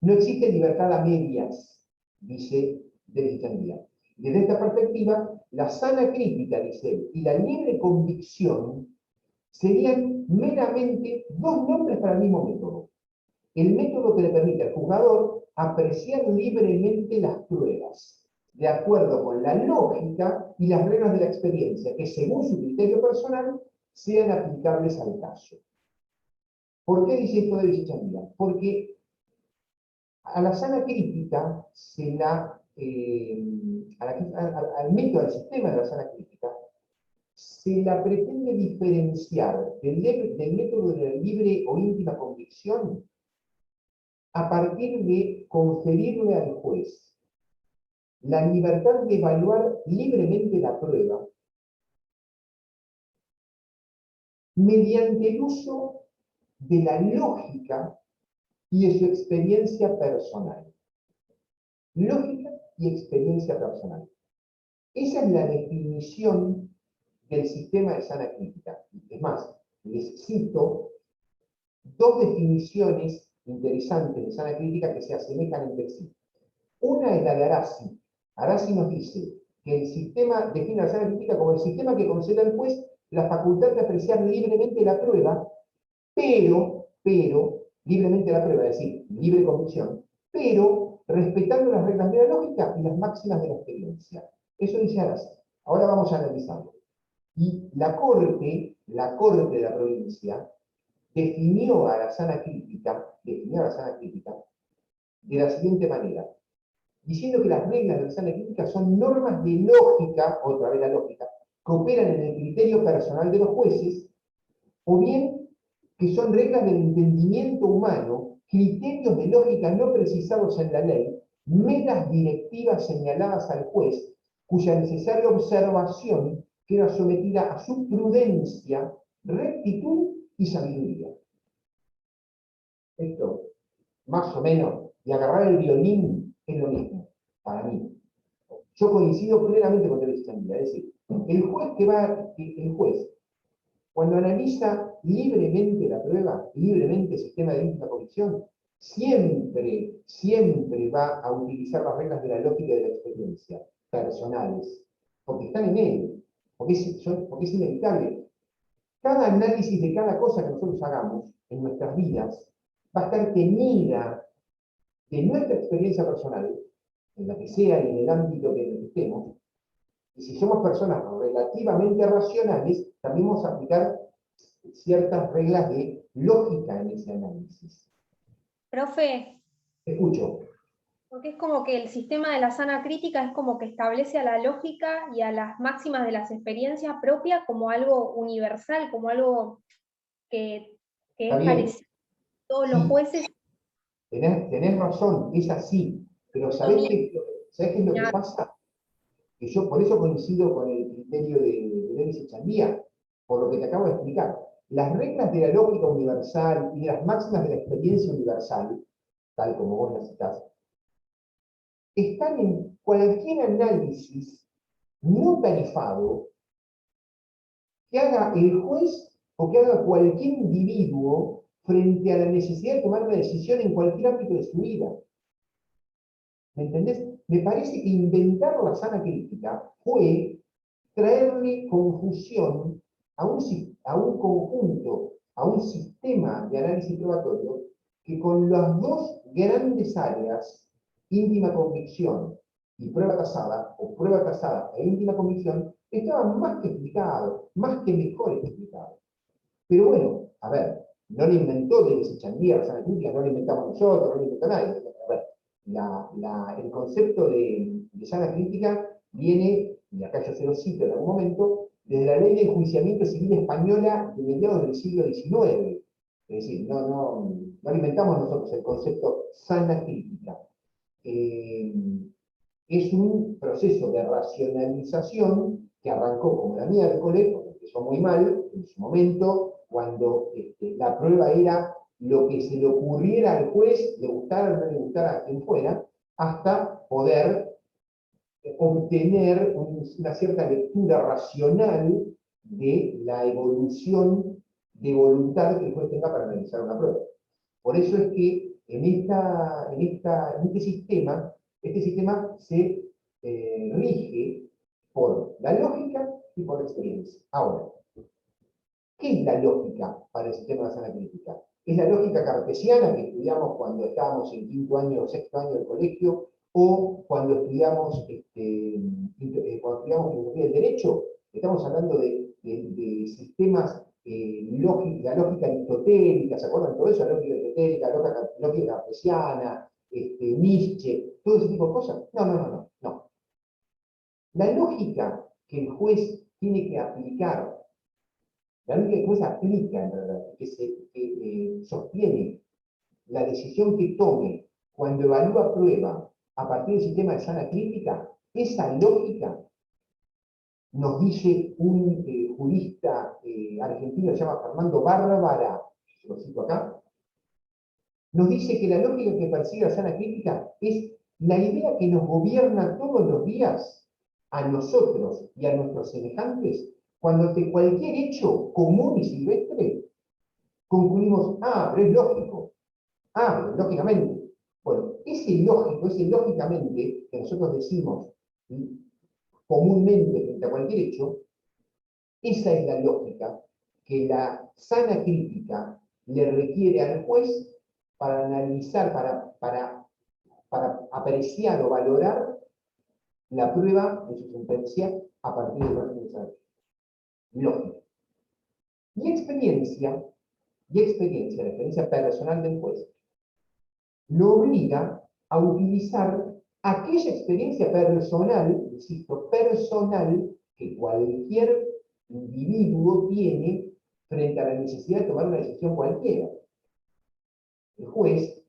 No existe libertad a medias, dice David Cichandía. Desde esta perspectiva, la sana crítica, dice él, y la libre convicción serían meramente dos nombres para el mismo método. El método que le permite al juzgador apreciar libremente las pruebas, de acuerdo con la lógica y las reglas de la experiencia, que según su criterio personal sean aplicables al caso. ¿Por qué dice esto de Cichandía? Porque a la sana crítica al método, al sistema de la sana crítica, se la pretende diferenciar del método de la libre o íntima convicción a partir de conferirle al juez la libertad de evaluar libremente la prueba mediante el uso de la lógica y de su experiencia personal. Lógica y experiencia personal. Esa es la definición del sistema de sana crítica. Es más, les cito dos definiciones interesantes de sana crítica que se asemejan entre sí. Una es la de Arasi. Arasi nos dice que el sistema define la sana crítica como el sistema que concede al juez la facultad de apreciar libremente la prueba, pero, libremente la prueba, es decir, libre convicción, pero respetando las reglas de la lógica y las máximas de la experiencia. Eso dice Arasi. Ahora vamos a analizarlo. Y la corte de la provincia definió a la sana crítica de la siguiente manera, diciendo que las reglas de la sana crítica son normas de lógica, otra vez la lógica, que operan en el criterio personal de los jueces, o bien que son reglas del entendimiento humano, criterios de lógica no precisados en la ley, meras directivas señaladas al juez, cuya necesaria observación queda sometida a su prudencia, rectitud y sabiduría. Esto, más o menos, y agarrar el violín es lo mismo, para mí. Yo coincido plenamente con David Cichandía. Es decir, el juez, cuando analiza libremente la prueba, libremente el sistema de íntima convicción, siempre va a utilizar las reglas de la lógica y de la experiencia personales, porque están en él, porque es inevitable. Cada análisis de cada cosa que nosotros hagamos en nuestras vidas va a estar teñida de nuestra experiencia personal, en la que sea y en el ámbito que estemos, y si somos personas relativamente racionales, también vamos a aplicar ciertas reglas de lógica en ese análisis. Profe, Escucho. porque es como que el sistema de la sana crítica es como que establece a la lógica y a las máximas de las experiencias propias como algo universal, como algo que es parecido a todos los jueces. Tenés razón, es así, pero ¿sabés qué es lo que pasa? Que yo por eso coincido con el criterio de David Cichandía, por lo que te acabo de explicar. Las reglas de la lógica universal y de las máximas de la experiencia universal, tal como vos las citás, están en cualquier análisis no tarifado que haga el juez o que haga cualquier individuo frente a la necesidad de tomar una decisión en cualquier ámbito de su vida. ¿Me entendés? Me parece que inventar la sana crítica fue traerle confusión a un conjunto, a un sistema de análisis probatorio que con las dos grandes áreas, íntima convicción y prueba tasada, o prueba tasada e íntima convicción, estaban más que explicados, más que mejor explicados. Pero bueno, a ver, no lo inventó David Cichandía la sana crítica, no lo inventamos nosotros, no lo inventó nadie. A ver, el concepto de sana crítica viene, y acá yo se lo cito en algún momento, desde la ley de enjuiciamiento civil española de mediados del siglo XIX. Es decir, no lo inventamos nosotros, el concepto sana crítica. Es un proceso de racionalización que arrancó como la miércoles, porque empezó muy mal en su momento, cuando la prueba era lo que se le ocurriera al juez, le gustara o no le gustara a quien fuera, hasta poder obtener una cierta lectura racional de la evolución de voluntad que el juez tenga para analizar una prueba. Por eso es que en este sistema se rige por la lógica y por la experiencia. Ahora, ¿qué es la lógica para el sistema de sana crítica? ¿Es la lógica cartesiana que estudiamos cuando estábamos en quinto año o sexto año del colegio, o cuando estudiamos filosofía del derecho? Estamos hablando de sistemas, la lógica aristotélica, ¿se acuerdan todo eso? La lógica aristotélica, la lógica cartesiana, Nietzsche, todo ese tipo de cosas. No. La lógica que el juez tiene que aplicar, la lógica que el juez aplica, en verdad, que sostiene la decisión que tome cuando evalúa prueba a partir del sistema de sana crítica, esa lógica, nos dice un jurista argentino que se llama Fernando Bárbara, lo cito acá, nos dice que la lógica que persigue la sana crítica es la idea que nos gobierna todos los días a nosotros y a nuestros semejantes, cuando ante cualquier hecho común y silvestre concluimos, pero es lógico, pero lógicamente. Bueno, ese lógicamente que nosotros decimos comúnmente frente a cualquier hecho, esa es la lógica que la sana crítica le requiere al juez para analizar, para apreciar o valorar la prueba de su sentencia a partir de la sana lógica. Y experiencia, la experiencia personal del juez, lo obliga a utilizar aquella experiencia personal, insisto, personal, que cualquier individuo tiene frente a la necesidad de tomar una decisión cualquiera. El juez,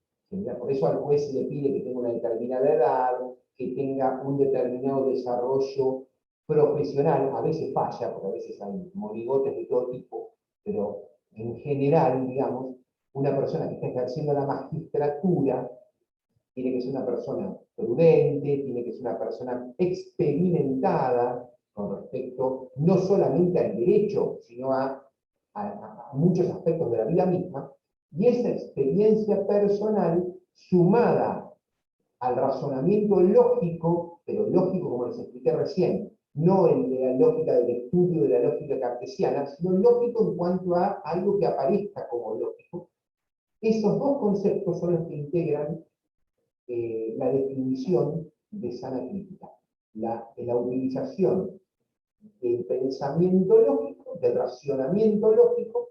por eso al juez se le pide que tenga una determinada edad, que tenga un determinado desarrollo profesional, a veces falla, porque a veces hay monigotes de todo tipo, pero en general, digamos, una persona que está ejerciendo la magistratura tiene que ser una persona prudente, tiene que ser una persona experimentada con respecto no solamente al derecho, sino a muchos aspectos de la vida misma, y esa experiencia personal sumada al razonamiento lógico, pero lógico como les expliqué recién, no el de la lógica del estudio de la lógica cartesiana, sino lógico en cuanto a algo que aparezca como lógico. Esos dos conceptos son los que integran la definición de sana crítica, la utilización del pensamiento lógico, del racionamiento lógico,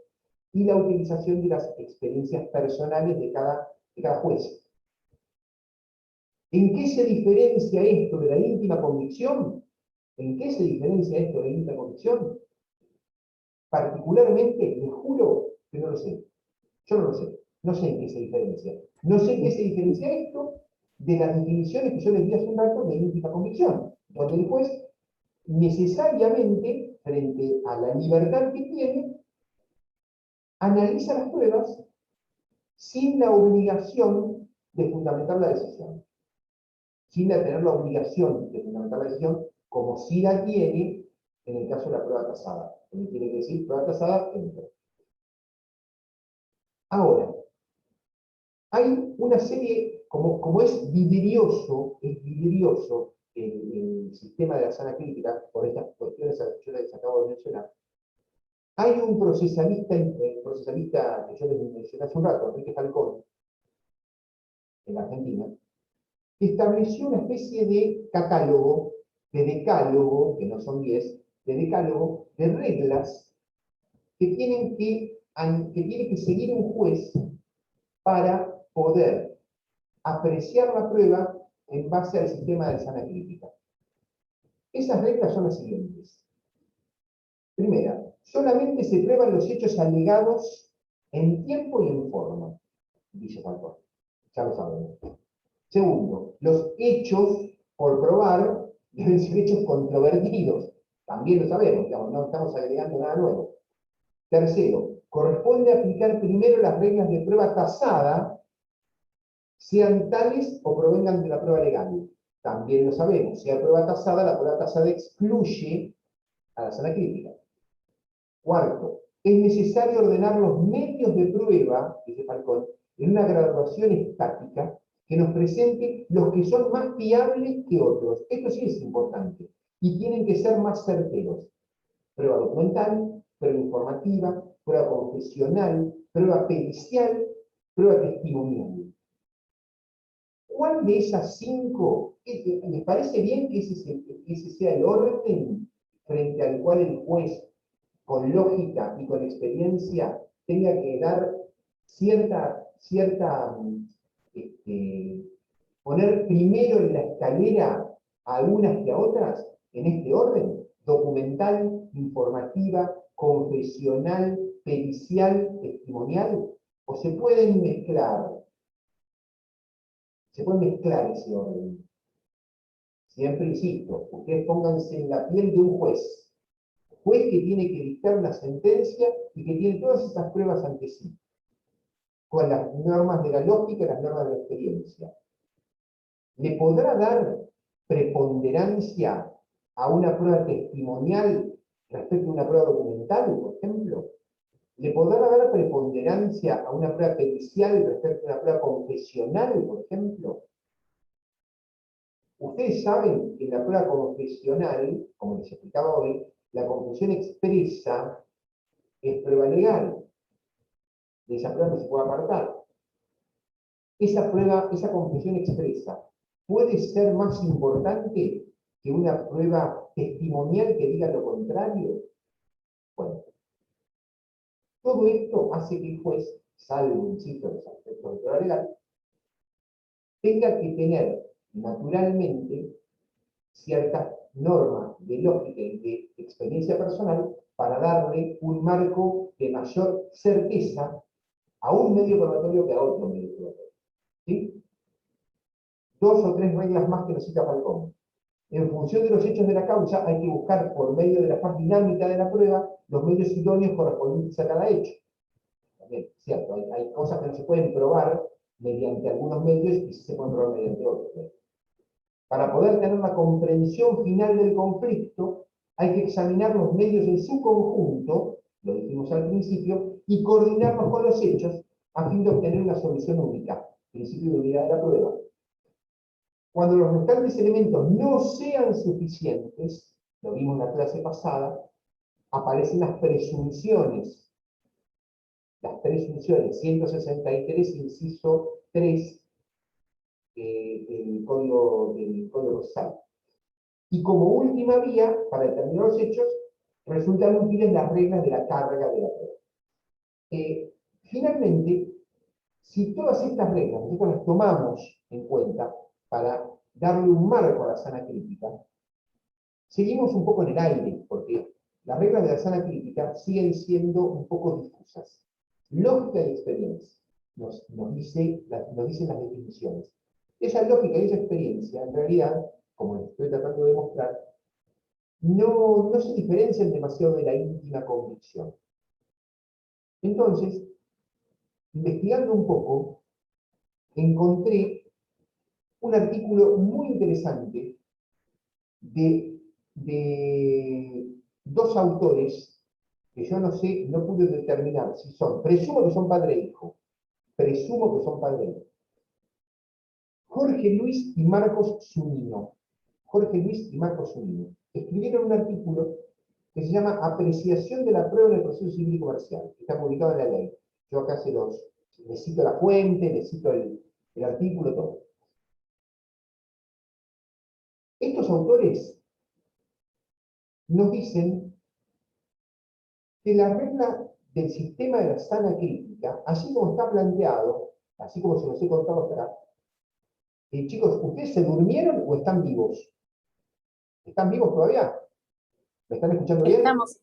y la utilización de las experiencias personales de cada juez. ¿En qué se diferencia esto de la íntima convicción? ¿En qué se diferencia esto de la íntima convicción? Particularmente, les juro que no lo sé. Yo no lo sé. No sé en qué se diferencia. No sé en qué se diferencia esto de las definiciones que yo les di hace un rato de íntima convicción, donde el juez necesariamente, frente a la libertad que tiene, analiza las pruebas sin la obligación de fundamentar la decisión. Sin tener la obligación de fundamentar la decisión, como si la tiene en el caso de la prueba tasada. Donde tiene que decir prueba tasada, entra. Ahora, hay una serie, como es vidrioso el sistema de la sana crítica, por estas cuestiones que yo les acabo de mencionar, hay un procesalista que yo les mencioné hace un rato, Enrique Falcón, en la Argentina, que estableció una especie de catálogo, de decálogo, que no son 10, de decálogo de reglas que tiene que seguir un juez para poder apreciar la prueba en base al sistema de sana crítica. Esas reglas son las siguientes. Primera, solamente se prueban los hechos alegados en tiempo y en forma, dice Falcón. Ya lo sabemos. Segundo, los hechos por probar deben ser hechos controvertidos. También lo sabemos, digamos, no estamos agregando nada nuevo. Tercero, corresponde aplicar primero las reglas de prueba tasada, sean tales o provengan de la prueba legal. También lo sabemos, si hay prueba tasada, la prueba tasada excluye a la sana crítica. Cuarto, es necesario ordenar los medios de prueba, dice Falcón, en una graduación estática que nos presente los que son más fiables que otros. Esto sí es importante. Y tienen que ser más certeros. Prueba documental, prueba informativa, prueba confesional, prueba pericial, prueba testimonial. ¿Cuál de esas 5, les parece bien que ese sea el orden frente al cual el juez, con lógica y con experiencia, tenga que dar poner primero en la escalera a unas que a otras, en este orden? Documental, informativa, confesional, pericial, testimonial. ¿O se pueden mezclar? Se puede mezclar ese orden. Siempre insisto, ustedes pónganse en la piel de un juez. Juez que tiene que dictar una sentencia y que tiene todas esas pruebas ante sí. Con las normas de la lógica y las normas de la experiencia. ¿Le podrá dar preponderancia a una prueba testimonial respecto a una prueba documental, por ejemplo? ¿Le podrá dar preponderancia a una prueba pericial respecto a una prueba confesional, por ejemplo? Ustedes saben que en la prueba confesional, como les explicaba hoy, la confesión expresa es prueba legal. De esa prueba no se puede apartar. Esa confesión expresa, ¿puede ser más importante que una prueba testimonial que diga lo contrario? Bueno, todo esto hace que el juez, salvo, insisto, los aspectos de prueba legal, tenga que tener naturalmente ciertas normas de lógica y de experiencia personal para darle un marco de mayor certeza a un medio probatorio que a otro medio probatorio. ¿Sí? 2 o 3 reglas más que nos cita Falcón. En función de los hechos de la causa, hay que buscar por medio de la faz dinámica de la prueba los medios idóneos correspondientes a cada hecho. También, cierto, hay cosas que no se pueden probar mediante algunos medios y sí se pueden probar mediante otros medios. Para poder tener la comprensión final del conflicto, hay que examinar los medios en su conjunto, lo dijimos al principio, y coordinarlos con los hechos a fin de obtener una solución única, principio de unidad de la prueba. Cuando los restantes elementos no sean suficientes, lo vimos en la clase pasada, aparecen las presunciones. Las presunciones, 163, inciso 3, del Código Procesal. Y como última vía, para determinar los hechos, resultan útiles las reglas de la carga de la prueba. Finalmente, si todas estas reglas nosotros las tomamos en cuenta para darle un marco a la sana crítica, seguimos un poco en el aire, porque las reglas de la sana crítica siguen siendo un poco difusas. Lógica y experiencia nos dicen las definiciones. Esa lógica y esa experiencia, en realidad, como les estoy tratando de demostrar, no se diferencian demasiado de la íntima convicción. Entonces, investigando un poco, encontré un artículo muy interesante de 2 autores que yo no sé, no pude determinar si son, presumo que son padre e hijo, presumo que son padre e hijo. Jorge Luis y Marcos Zunino. Jorge Luis y Marcos Zunino escribieron un artículo que se llama Apreciación de la prueba en el proceso civil y comercial, que está publicado en la ley. Yo acá les cito la fuente, les cito el artículo, todo. Estos autores nos dicen que la regla del sistema de la sana crítica, así como está planteado, así como se los he contado hasta acá, chicos, ¿ustedes se durmieron o están vivos? ¿Están vivos todavía? ¿Me están escuchando bien? Estamos.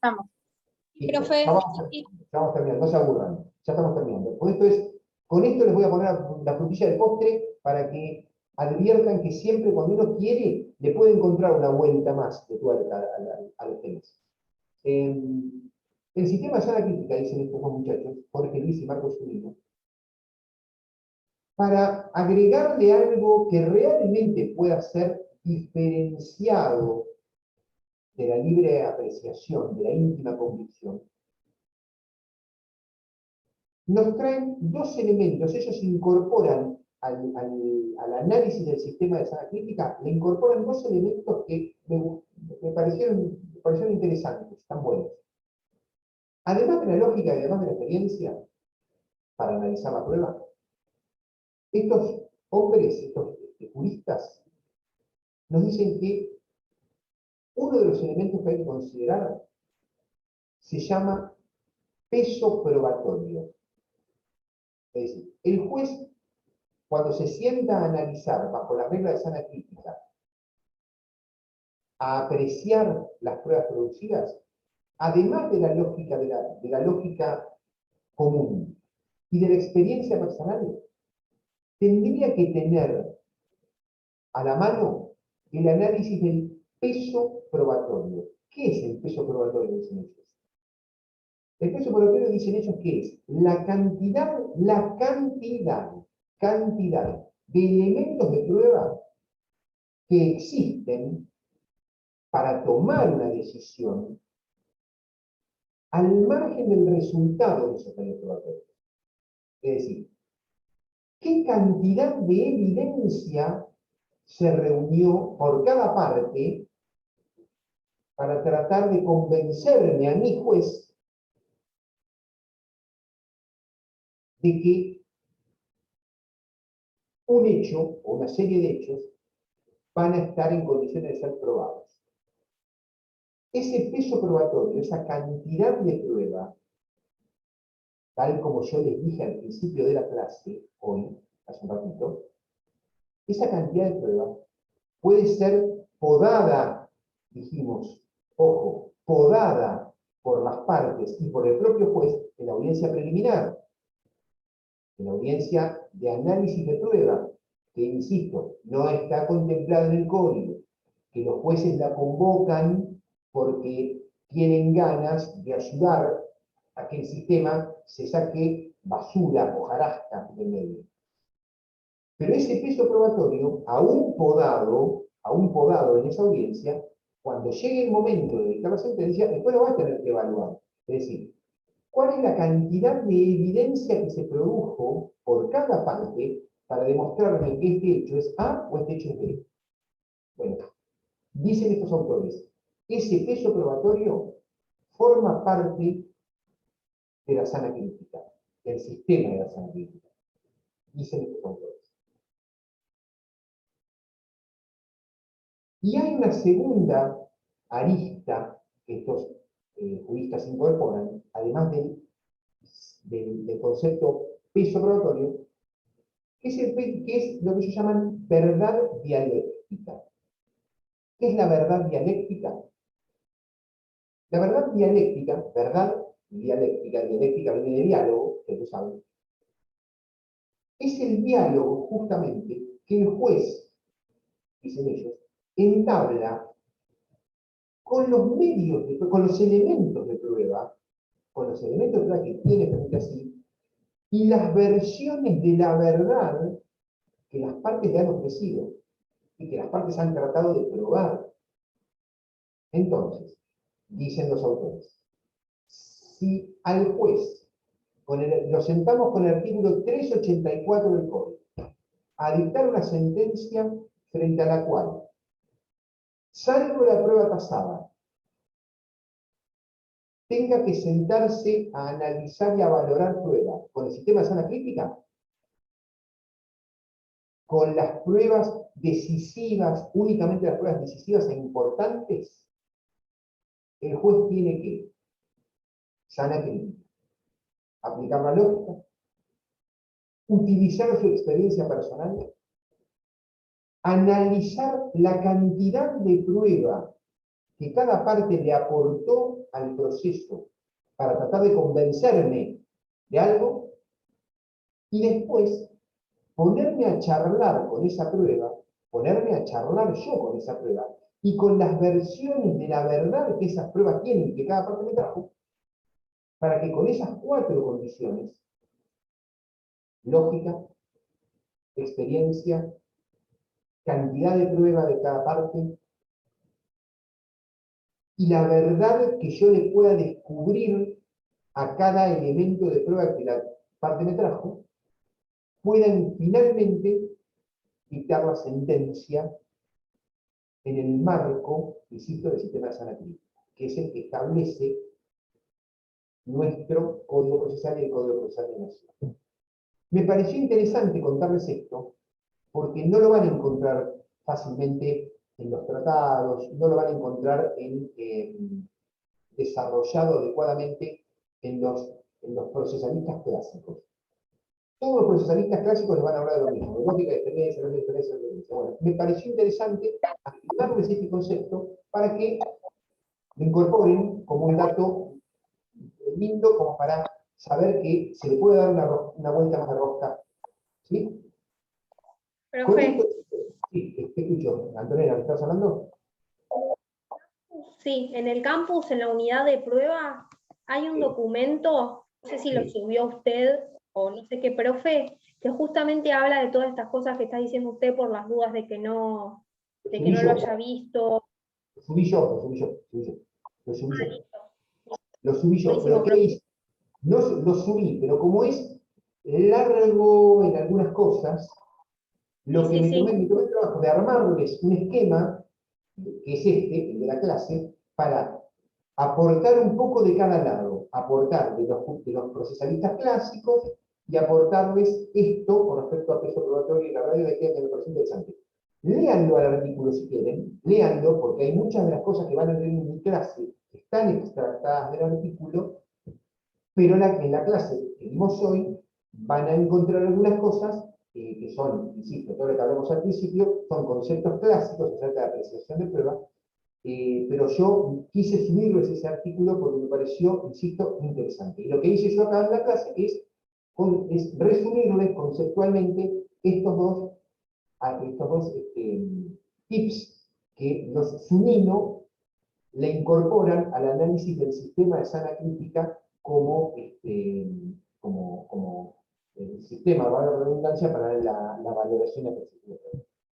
Listo. Profe, Ya vamos terminando, no se aburran. Ya estamos terminando. Con esto les voy a poner la frutilla del postre para que adviertan que siempre cuando uno quiere, le puede encontrar una vuelta más de tuerca a los temas. El sistema de sana crítica, dicen estos dos muchachos, Jorge Luis y Marcos Zunino, para agregarle algo que realmente pueda ser diferenciado de la libre apreciación, de la íntima convicción, nos traen dos elementos. Ellos incorporan al análisis del sistema de sana crítica, le incorporan dos elementos que me parecieron interesantes, tan buenos. Además de la lógica y además de la experiencia, para analizar la prueba, estos hombres, estos juristas, nos dicen que uno de los elementos que hay que considerar se llama peso probatorio. Es decir, el juez, cuando se sienta a analizar bajo la regla de sana crítica, a apreciar las pruebas producidas, además de la lógica, de la lógica común y de la experiencia personal, tendría que tener a la mano el análisis del peso probatorio. ¿Qué es el peso probatorio, dicen ellos? El peso probatorio, dicen ellos, que es la cantidad de elementos de prueba que existen para tomar una decisión al margen del resultado de esos medios probatorios. Es decir, ¿qué cantidad de evidencia se reunió por cada parte para tratar de convencerme a mi juez de que un hecho o una serie de hechos van a estar en condiciones de ser probados? Ese peso probatorio, esa cantidad de prueba, tal como yo les dije al principio de la clase, hoy, hace un ratito, esa cantidad de prueba puede ser podada, dijimos, ojo, podada por las partes y por el propio juez en la audiencia preliminar, en la audiencia de análisis de prueba, que, insisto, no está contemplada en el código, que los jueces la convocan porque tienen ganas de ayudar a que el sistema se saque basura, hojarasca del medio. Pero ese peso probatorio, aún podado en esa audiencia, cuando llegue el momento de dictar la sentencia, después lo va a tener que evaluar. Es decir, ¿cuál es la cantidad de evidencia que se produjo por cada parte para demostrarme que este hecho es A o este hecho es B? Bueno, dicen estos autores, ese peso probatorio forma parte de la sana crítica, del sistema de la sana crítica. Dicen estos autores. Y hay una segunda arista que estos juristas incorporan, además del concepto peso probatorio, que es lo que ellos llaman verdad dialéctica. ¿Qué es la verdad dialéctica? La verdad dialéctica dialéctica viene de diálogo, que lo saben, es el diálogo justamente que el juez, dicen ellos, entabla con los medios, con los elementos de prueba, que tiene frente a sí, y las versiones de la verdad que las partes le han ofrecido y que las partes han tratado de probar. Entonces, dicen los autores, si al juez lo sentamos con el artículo 384 del Código a dictar una sentencia frente a la cual, salvo la prueba tasada, tenga que sentarse a analizar y a valorar pruebas con el sistema de sana crítica, con las pruebas decisivas, únicamente las pruebas decisivas e importantes, el juez tiene que sana crítica, aplicar la lógica, utilizar su experiencia personal, analizar la cantidad de prueba que cada parte le aportó al proceso para tratar de convencerme de algo, y después ponerme a charlar con esa prueba, ponerme a charlar yo con esa prueba, y con las versiones de la verdad que esas pruebas tienen, que cada parte me trajo, para que con esas 4 condiciones, lógica, experiencia, cantidad de prueba de cada parte, y la verdad que yo le pueda descubrir a cada elemento de prueba que la parte me trajo, puedan finalmente dictar la sentencia en el marco, insisto, del sistema de sana crítica, que es el que establece nuestro Código Procesal y el Código Procesal de la Nación. Me pareció interesante contarles esto, porque no lo van a encontrar fácilmente en los tratados, no lo van a encontrar desarrollado adecuadamente en los procesalistas clásicos. Todos los procesalistas clásicos les van a hablar de lo mismo, de lógica, de experiencia, de diferencia, de diferencia. Bueno, me pareció interesante activarles este concepto para que lo incorporen como un dato lindo, como para saber que se le puede dar una vuelta más de rosca. ¿Sí? Con Profe, esto, sí, te escucho. Antonella, ¿me estás hablando? sí, en el campus, en la unidad de prueba, hay un documento, no sé si lo Sí. subió usted o no sé qué profe, que justamente habla de todas estas cosas que está diciendo usted por las dudas de que no lo haya visto. Lo subí yo. Lo subí yo. Listo. Lo subí yo. Buenísimo, Pero ¿qué profe. hice? No lo subí, pero como es largo en algunas cosas, lo que Sí, me tomé sí. el trabajo de armarles un esquema, que es este, el de la clase, para aportar un poco de cada lado, aportar de los procesalistas clásicos y aportarles esto con respecto a peso probatorio y la radio de que me parece interesante. Léanlo al artículo si quieren, léanlo porque hay muchas de las cosas que van a leer en mi clase que están extractadas del artículo, pero en la clase que vimos hoy van a encontrar algunas cosas que son, insisto, todo lo que hablamos al principio, son conceptos clásicos acerca de apreciación de prueba, pero yo quise subirles ese artículo porque me pareció, insisto, interesante. Y lo que hice yo acá en la clase es resumirles conceptualmente estos dos tips que los SUNINO le incorporan al análisis del sistema de sana crítica como el sistema, valga la redundancia, para la valoración de apreciación.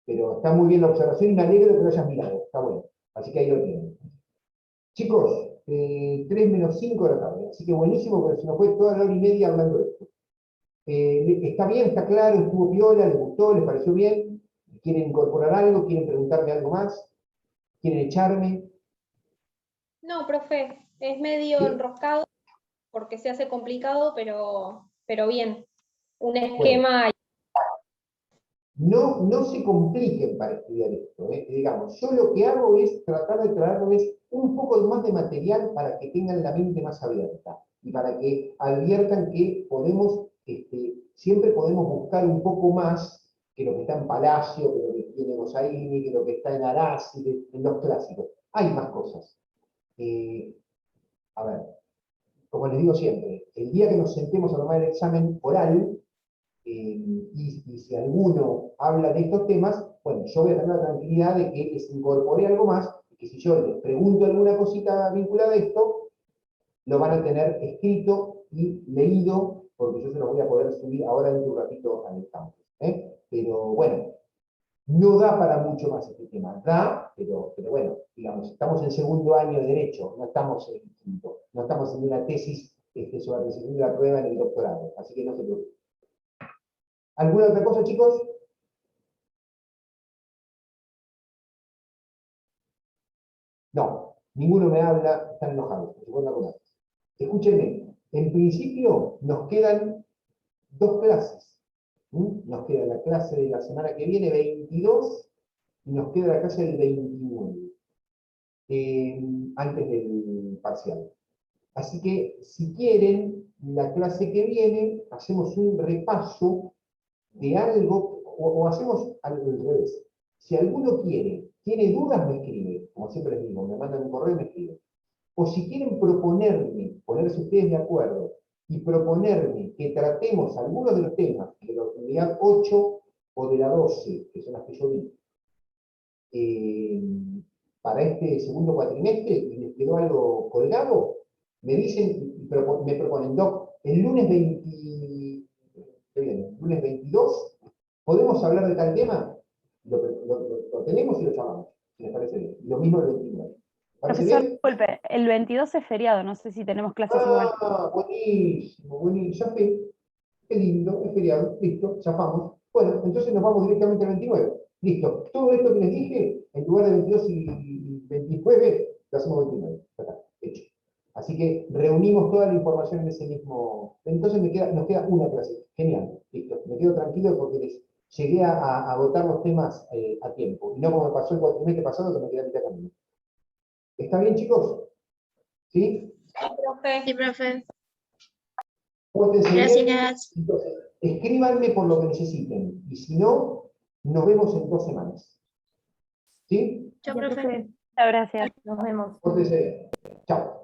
Pero está muy bien la observación y me alegro de que lo hayas mirado, está bueno. Así que ahí lo tienen. Chicos, 3 menos 5 de la tarde, así que buenísimo, porque se nos fue toda la hora y media hablando de esto. ¿Está bien? ¿Está claro? ¿Estuvo piola? ¿Les gustó? ¿Les pareció bien? ¿Quieren incorporar algo? ¿Quieren preguntarme algo más? ¿Quieren echarme? No, profe, es medio ¿Sí? enroscado porque se hace complicado, pero bien. Un Bueno, esquema. no se compliquen para estudiar esto. Digamos, yo lo que hago es tratar de traerles un poco más de material para que tengan la mente más abierta y para que adviertan que siempre podemos buscar un poco más que lo que está en Palacio, que lo que tiene Mosaini, que lo que está en Arasi, en los clásicos. Hay más cosas. A ver, como les digo siempre, el día que nos sentemos a tomar el examen oral, y si alguno habla de estos temas, bueno, yo voy a tener la tranquilidad de que les incorporé algo más, y que si yo les pregunto alguna cosita vinculada a esto, lo van a tener escrito y leído, porque yo se los voy a poder subir ahora en un ratito al campus. Pero bueno, no da para mucho más este tema. Da, pero bueno, digamos, estamos en segundo año de Derecho, no estamos en quinto, no estamos en una tesis sobre la decisión de la prueba en el doctorado, así que no se preocupen. ¿Alguna otra cosa, chicos? No, ninguno me habla, están enojados, se pueden acordar. Escúchenme, en principio nos quedan 2 clases. Nos queda la clase de la semana que viene, 22, y nos queda la clase del 29, antes del parcial. Así que, si quieren, la clase que viene, hacemos un repaso de algo, o hacemos algo al revés. Si alguno tiene dudas, me escribe, como siempre les digo, me mandan un correo y me escriben. O si quieren proponerme, ponerse ustedes de acuerdo, y proponerme que tratemos algunos de los temas de la unidad 8 o de la 12, que son las que yo vi, para este segundo cuatrimestre, y les quedó algo colgado, me dicen, me proponen, Doc, el lunes 20, ¿qué viene? El lunes 22, ¿podemos hablar de tal tema? Lo tenemos y lo llamamos, si les parece bien. Lo mismo el 29. ¿Parece Profesor, bien? disculpe, el 22 es feriado, no sé si tenemos clases igual. Ah, buenísimo, buenísimo. Ya fue. Qué lindo, es feriado. Listo, zafamos. Bueno, entonces nos vamos directamente al 29. Listo. Todo esto que les dije, en lugar de 22 y 29, lo hacemos 29. Ya está, hecho. Así que reunimos toda la información en ese mismo. Entonces nos queda una clase. Genial. Listo. Me quedo tranquilo porque les llegué a agotar los temas a tiempo. Y no como me pasó el cuatrimestre pasado que me quedé a mitad de camino. ¿Está bien, chicos? ¿Sí? Profe. Sí, profe. Pórtense bien. Gracias. Entonces, escríbanme por lo que necesiten. Y si no, nos vemos en 2 semanas. ¿Sí? Chao, Gracias, profe. profe. Muchas gracias. Nos vemos. Pórtense bien. Chao.